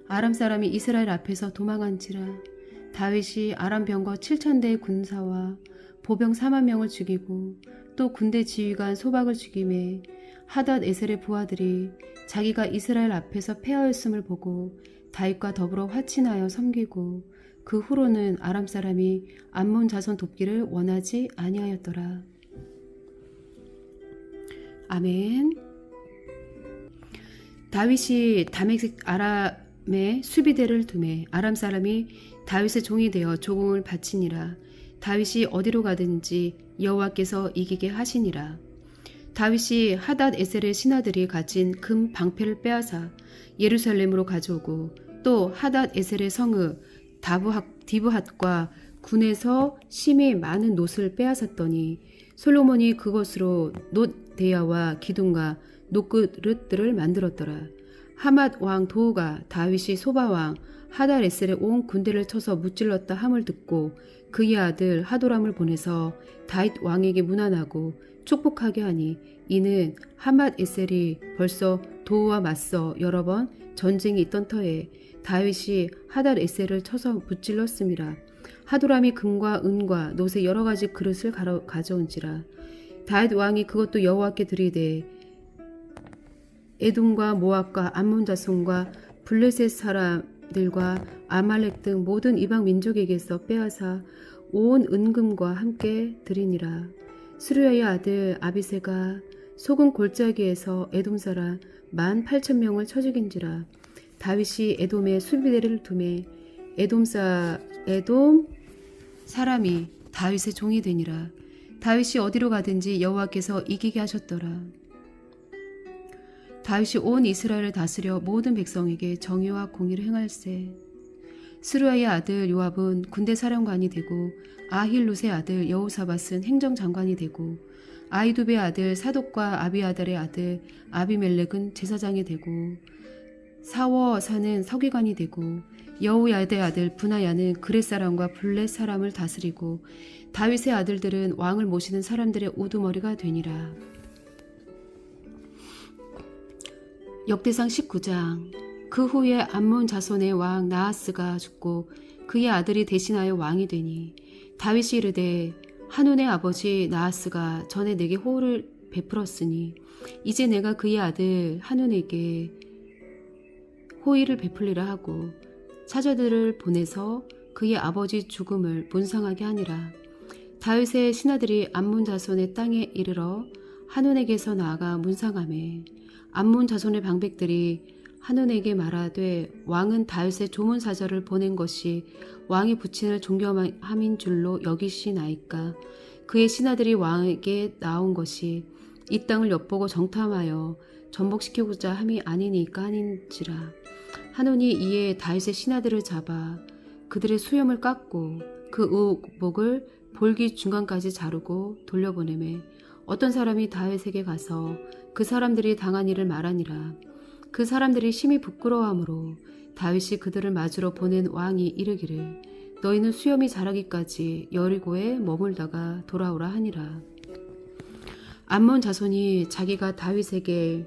아람 사람이 이스라엘 앞에서 도망한지라. 다윗이 아람 병거 7,000대의 군사와 보병 4만 명을 죽이고 또 군대 지휘관 소박을 죽임에 하닷 에셀의 부하들이 자기가 이스라엘 앞에서 패하였음을 보고 다윗과 더불어 화친하여 섬기고 그 후로는 아람 사람이 암몬 자손 돕기를 원하지 아니하였더라. 아멘. 다윗이 다메섹 아람에 수비대를 두매 아람 사람이 다윗의 종이 되어 조공을 바치니라. 다윗이 어디로 가든지 여호와께서 이기게 하시니라. 다윗이 하닷 에셀의 신하들이 가진 금 방패를 빼앗아 예루살렘으로 가져오고 또 하닷 에셀의 성읍 디브핫과 군에서 심히 많은 놋을 빼앗았더니 솔로몬이 그것으로 놋대야와 기둥과 놋그릇들을 만들었더라. 하맛 왕 도우가 다윗이 소바 왕 하닷 에셀의 온 군대를 쳐서 무찔렀다 함을 듣고 그의 아들 하도람을 보내서 다윗 왕에게 문안하고 축복하게 하니 이는 하맛 에셀이 벌써 도우와 맞서 여러 번 전쟁이 있던 터에 다윗이 하닷 에셀을 쳐서 무찔렀음이라. 하도람이 금과 은과 놋의 여러 가지 그릇을 가져온지라. 다윗 왕이 그것도 여호와께 드리되 에돔과 모압과 암몬 자손과 블레셋 사람들과 아말렉 등 모든 이방 민족에게서 빼앗아 온 은금과 함께 드리니라. 스루야의 아들 아비새가 소금 골짜기에서 에돔 사람 18,000명을 쳐 죽인지라. 다윗이 에돔에 수비대를 두매 에돔 사람이 다윗의 종이 되니라. 다윗이 어디로 가든지 여호와께서 이기게 하셨더라. 다윗이 온 이스라엘을 다스려 모든 백성에게 정의와 공의를 행할세. 스루야의 아들 요압은 군대 사령관이 되고 아힐룻의 아들 여호사밧은 행정장관이 되고 아이두베의 아들 사독과 아비아달의 아들 아비멜렉은 제사장이 되고 사워사는 서기관이 되고 여우야의 아들 분하야는 그렛 사람과 블렛 사람을 다스리고 다윗의 아들들은 왕을 모시는 사람들의 우두머리가 되니라. 역대상 19장. 그 후에 암몬 자손의 왕 나하스가 죽고 그의 아들이 대신하여 왕이 되니 다윗이 이르되 한온의 아버지 나하스가 전에 내게 호를 베풀었으니 이제 내가 그의 아들 한온에게 호의를 베풀리라 하고 사자들을 보내서 그의 아버지 죽음을 문상하게 하니라. 다윗의 신하들이 암몬 자손의 땅에 이르러 한온에게서 나아가 문상하매 암몬 자손의 방백들이 한온에게 말하되 왕은 다윗의 조문사절을 보낸 것이 왕이 부친을 존경함인 줄로 여기시나이까. 그의 신하들이 왕에게 나온 것이 이 땅을 엿보고 정탐하여 전복시키고자 함이 아니니까 하는지라. 한온이 이에 다윗의 신하들을 잡아 그들의 수염을 깎고 그 의복을 볼기 중간까지 자르고 돌려보내매 어떤 사람이 다윗에게 가서 그 사람들이 당한 일을 말하니라. 그 사람들이 심히 부끄러워하므로 다윗이 그들을 맞으러 보낸 왕이 이르기를 너희는 수염이 자라기까지 여리고에 머물다가 돌아오라 하니라. 암몬 자손이 자기가 다윗에게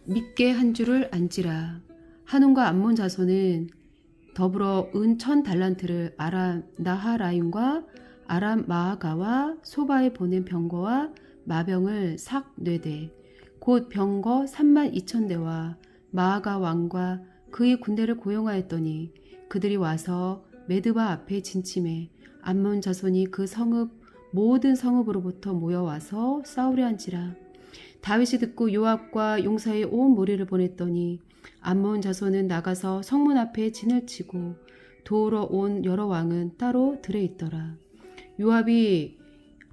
믿게 한 줄을 안지라. 한온과 암몬 자손은 더불어 은 1000달란트를 아람 나하라임과 아람 마아가와 소바에 보낸 병거와 마병을 삭 뇌대 곧 병거 32,000대와 마아가 왕과 그의 군대를 고용하였더니 그들이 와서 메드바 앞에 진침해 암몬 자손이 그 성읍 모든 성읍으로부터 모여와서 싸우려 한지라. 다윗이 듣고 요압과 용사의 온 무리를 보냈더니 암몬 자손은 나가서 성문 앞에 진을 치고 도우러 온 여러 왕은 따로 들에 있더라. 요압이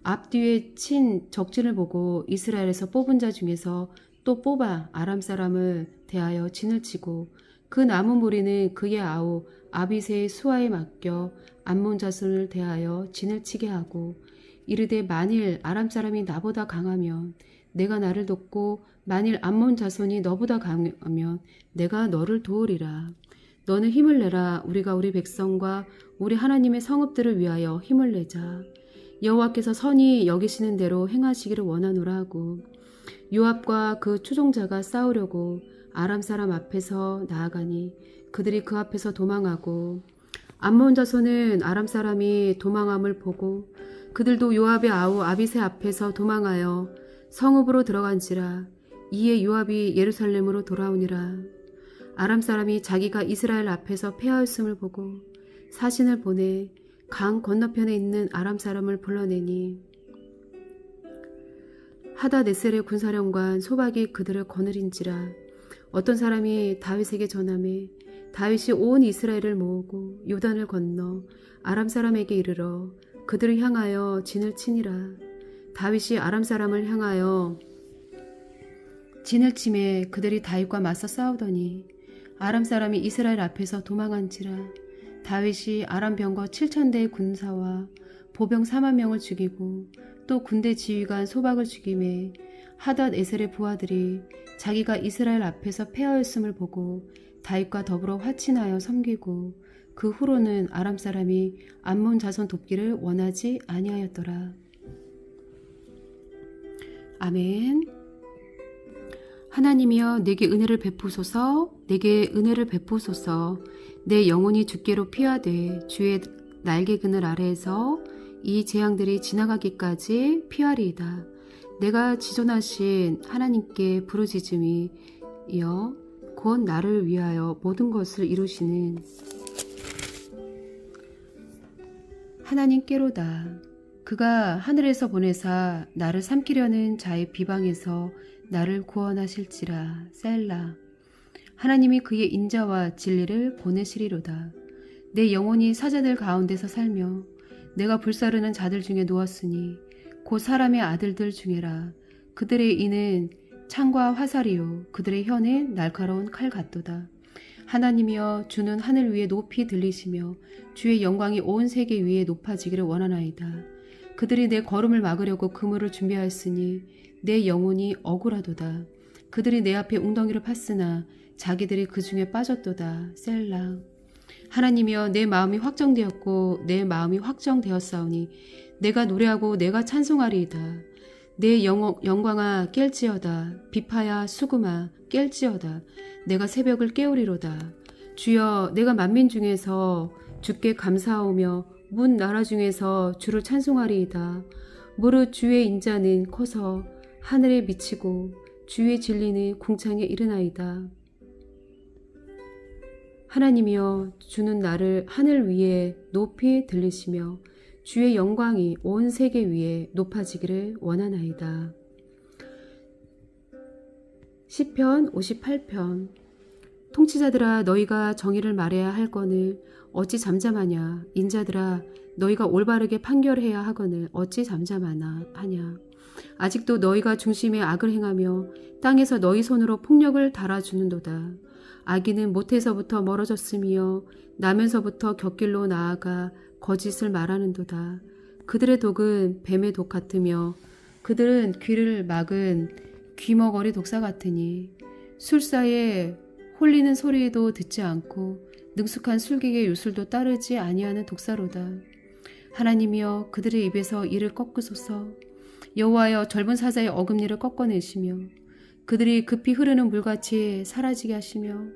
앞뒤에 친 적진을 보고 이스라엘에서 뽑은 자 중에서 또 뽑아 아람 사람을 대하여 진을 치고 그 남은 무리는 그의 아우 아비새의 수하에 맡겨 암몬 자손을 대하여 진을 치게 하고 이르되 만일 아람 사람이 나보다 강하면 내가 나를 돕고 만일 암몬 자손이 너보다 강하면 내가 너를 도우리라. 너는 힘을 내라. 우리가 우리 백성과 우리 하나님의 성읍들을 위하여 힘을 내자. 여호와께서 선히 여기시는 대로 행하시기를 원하노라 하고 요압과 그 추종자가 싸우려고 아람 사람 앞에서 나아가니 그들이 그 앞에서 도망하고 암몬 자손은 아람 사람이 도망함을 보고 그들도 요압의 아우 아비새 앞에서 도망하여 성읍으로 들어간지라. 이에 요압이 예루살렘으로 돌아오니라. 아람 사람이 자기가 이스라엘 앞에서 패하였음을 보고 사신을 보내 강 건너편에 있는 아람 사람을 불러내니 하다네셀의 군사령관 소박이 그들을 거느린지라. 어떤 사람이 다윗에게 전하매 다윗이 온 이스라엘을 모으고 요단을 건너 아람 사람에게 이르러 그들을 향하여 진을 치니라. 다윗이 아람 사람을 향하여 진을 치매 그들이 다윗과 맞서 싸우더니 아람 사람이 이스라엘 앞에서 도망한지라. 다윗이 아람 병거 7,000대의 군사와 보병 4만 명을 죽이고 또 군대 지휘관 소박을 죽임에 하닷에셀의 부하들이 자기가 이스라엘 앞에서 패하였음을 보고 다윗과 더불어 화친하여 섬기고 그 후로는 아람 사람이 암몬 자손 돕기를 원하지 아니하였더라. 아멘. 하나님이여 내게 은혜를 베푸소서. 내게 은혜를 베푸소서. 내 영혼이 주께로 피하되 주의 날개 그늘 아래에서 이 재앙들이 지나가기까지 피하리이다. 내가 지존하신 하나님께 부르짖음이여 곧 나를 위하여 모든 것을 이루시는 하나님께로다. 그 그가 하늘에서 보내사 나를 삼키려는 자의 비방에서 나를 구원하실지라. 셀라. 하나님이 그의 인자와 진리를 보내시리로다. 내 영혼이 사자들 가운데서 살며 내가 불사르는 자들 중에 누웠으니 곧 사람의 아들들 중에라. 그들의 이는 창과 화살이요 그들의 혀는 날카로운 칼 같도다. 하나님이여 주는 하늘 위에 높이 들리시며 주의 영광이 온 세계 위에 높아지기를 원하나이다. 그들이 내 걸음을 막으려고 그물을 준비하였으니 내 영혼이 억울하도다. 그들이 내 앞에 웅덩이를 팠으나 자기들이 그 중에 빠졌도다. 셀라. 하나님이여 내 마음이 확정되었고 내 마음이 확정되었사오니 내가 노래하고 내가 찬송하리이다. 내 영광아 깰지어다. 비파야 수금아 깰지어다. 내가 새벽을 깨우리로다. 주여 내가 만민 중에서 주께 감사하오며 문 나라 중에서 주를 찬송하리이다. 무릇 주의 인자는 커서 하늘에 미치고 주의 진리는 궁창에 이르나이다. 하나님이여 주는 나를 하늘 위에 높이 들리시며 주의 영광이 온 세계 위에 높아지기를 원하나이다. 시편 58편. 통치자들아 너희가 정의를 말해야 할거늘 어찌 잠잠하냐. 인자들아 너희가 올바르게 판결해야 하거늘 어찌 잠잠하나 하냐. 아직도 너희가 중심에 악을 행하며 땅에서 너희 손으로 폭력을 달아주는도다. 악인은 모태서부터 멀어졌으며 나면서부터 곁길로 나아가 거짓을 말하는도다. 그들의 독은 뱀의 독 같으며 그들은 귀를 막은 귀머거리 독사 같으니 술사에 홀리는 소리도 듣지 않고 능숙한 술객의 유술도 따르지 아니하는 독사로다. 하나님이여 그들의 입에서 이를 꺾으소서. 여호와여 젊은 사자의 어금니를 꺾어내시며 그들이 급히 흐르는 물같이 사라지게 하시며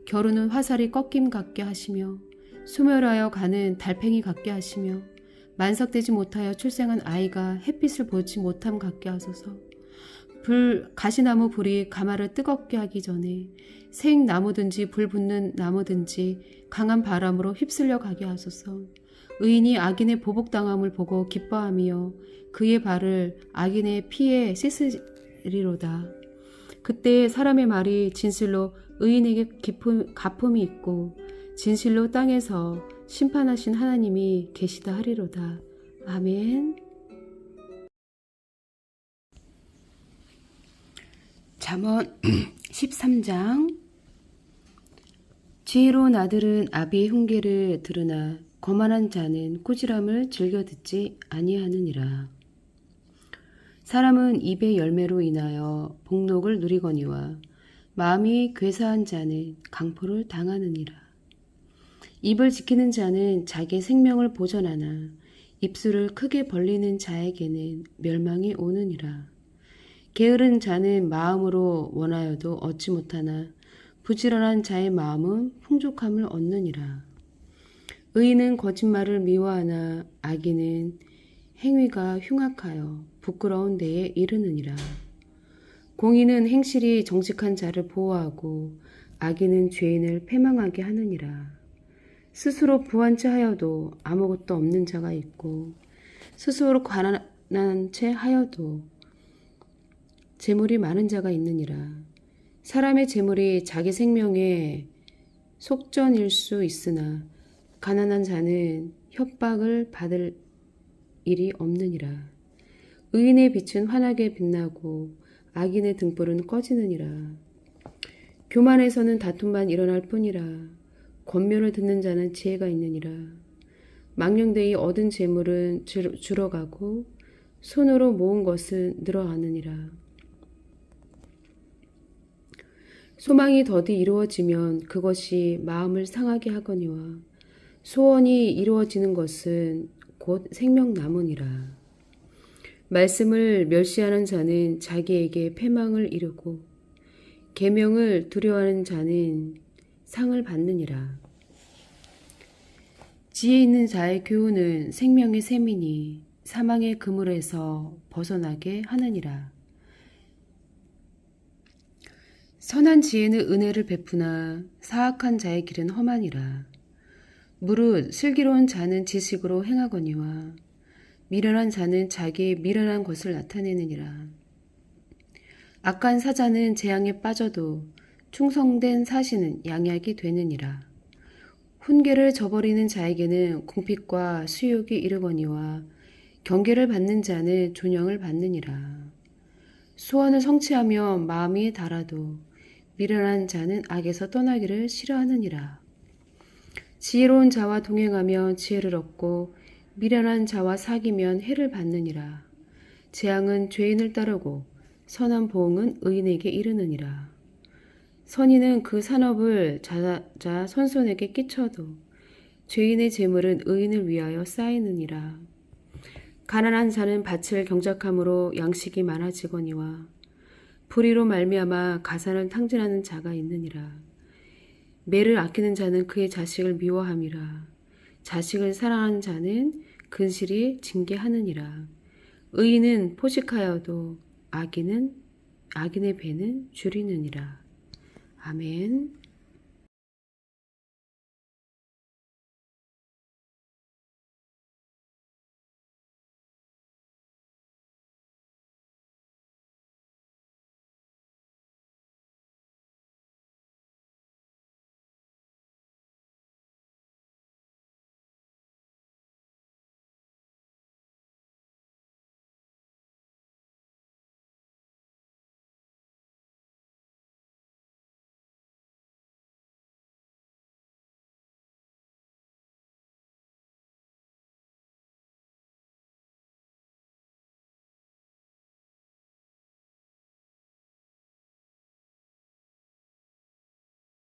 겨루는 화살이 꺾임 같게 하시며 소멸하여 가는 달팽이 같게 하시며 만삭되지 못하여 출생한 아이가 햇빛을 보지 못함 같게 하소서. 가시나무 불이 가마를 뜨겁게 하기 전에 생나무든지 불 붙는 나무든지 강한 바람으로 휩쓸려 가게 하소서. 의인이 악인의 보복당함을 보고 기뻐하며 그의 발을 악인의 피에 씻으리로다. 그때 사람의 말이 진실로 의인에게 가품이 있고 진실로 땅에서 심판하신 하나님이 계시다 하리로다. 아멘. 잠언 13장. 지혜로운 아들은 아비의 흉계를 들으나 거만한 자는 꾸지람을 즐겨 듣지 아니하느니라. 사람은 입의 열매로 인하여 복록을 누리거니와 마음이 괴사한 자는 강포를 당하느니라. 입을 지키는 자는 자기 생명을 보전하나 입술을 크게 벌리는 자에게는 멸망이 오느니라. 게으른 자는 마음으로 원하여도 얻지 못하나 부지런한 자의 마음은 풍족함을 얻느니라. 의인은 거짓말을 미워하나 악인은 행위가 흉악하여 부끄러운 데에 이르느니라. 공의는 행실이 정직한 자를 보호하고 악인은 죄인을 패망하게 하느니라. 스스로 부한 채 하여도 아무것도 없는 자가 있고 스스로 가난한 채 하여도 재물이 많은 자가 있느니라. 사람의 재물이 자기 생명의 속전일 수 있으나 가난한 자는 협박을 받을 일이 없느니라. 의인의 빛은 환하게 빛나고 악인의 등불은 꺼지느니라. 교만에서는 다툼만 일어날 뿐이라. 권면을 듣는 자는 지혜가 있느니라. 망령되이 얻은 재물은 줄어가고 손으로 모은 것은 늘어가느니라. 소망이 더디 이루어지면 그것이 마음을 상하게 하거니와 소원이 이루어지는 것은 곧 생명나무니라. 말씀을 멸시하는 자는 자기에게 패망을 이루고 계명을 두려워하는 자는 상을 받느니라. 지혜 있는 자의 교훈은 생명의 샘이니 사망의 그물에서 벗어나게 하느니라. 선한 지혜는 은혜를 베푸나 사악한 자의 길은 험하니라. 무릇 슬기로운 자는 지식으로 행하거니와 미련한 자는 자기의 미련한 것을 나타내느니라. 악한 사자는 재앙에 빠져도 충성된 사신은 양약이 되느니라. 훈계를 저버리는 자에게는 궁핍과 수욕이 이르거니와 경계를 받는 자는 존영을 받느니라. 소원을 성취하며 마음이 달아도 미련한 자는 악에서 떠나기를 싫어하느니라. 지혜로운 자와 동행하며 지혜를 얻고 미련한 자와 사귀면 해를 받느니라. 재앙은 죄인을 따르고 선한 보응은 의인에게 이르느니라. 선인은 그 산업을 자 선손에게 끼쳐도 죄인의 재물은 의인을 위하여 쌓이느니라. 가난한 자는 밭을 경작함으로 양식이 많아지거니와 불의로 말미암아 가산을 탕진하는 자가 있느니라. 매를 아끼는 자는 그의 자식을 미워함이라. 자식을 사랑하는 자는 근실이 징계하느니라. 의인은 포식하여도 악인의 배는 줄이느니라. 아멘.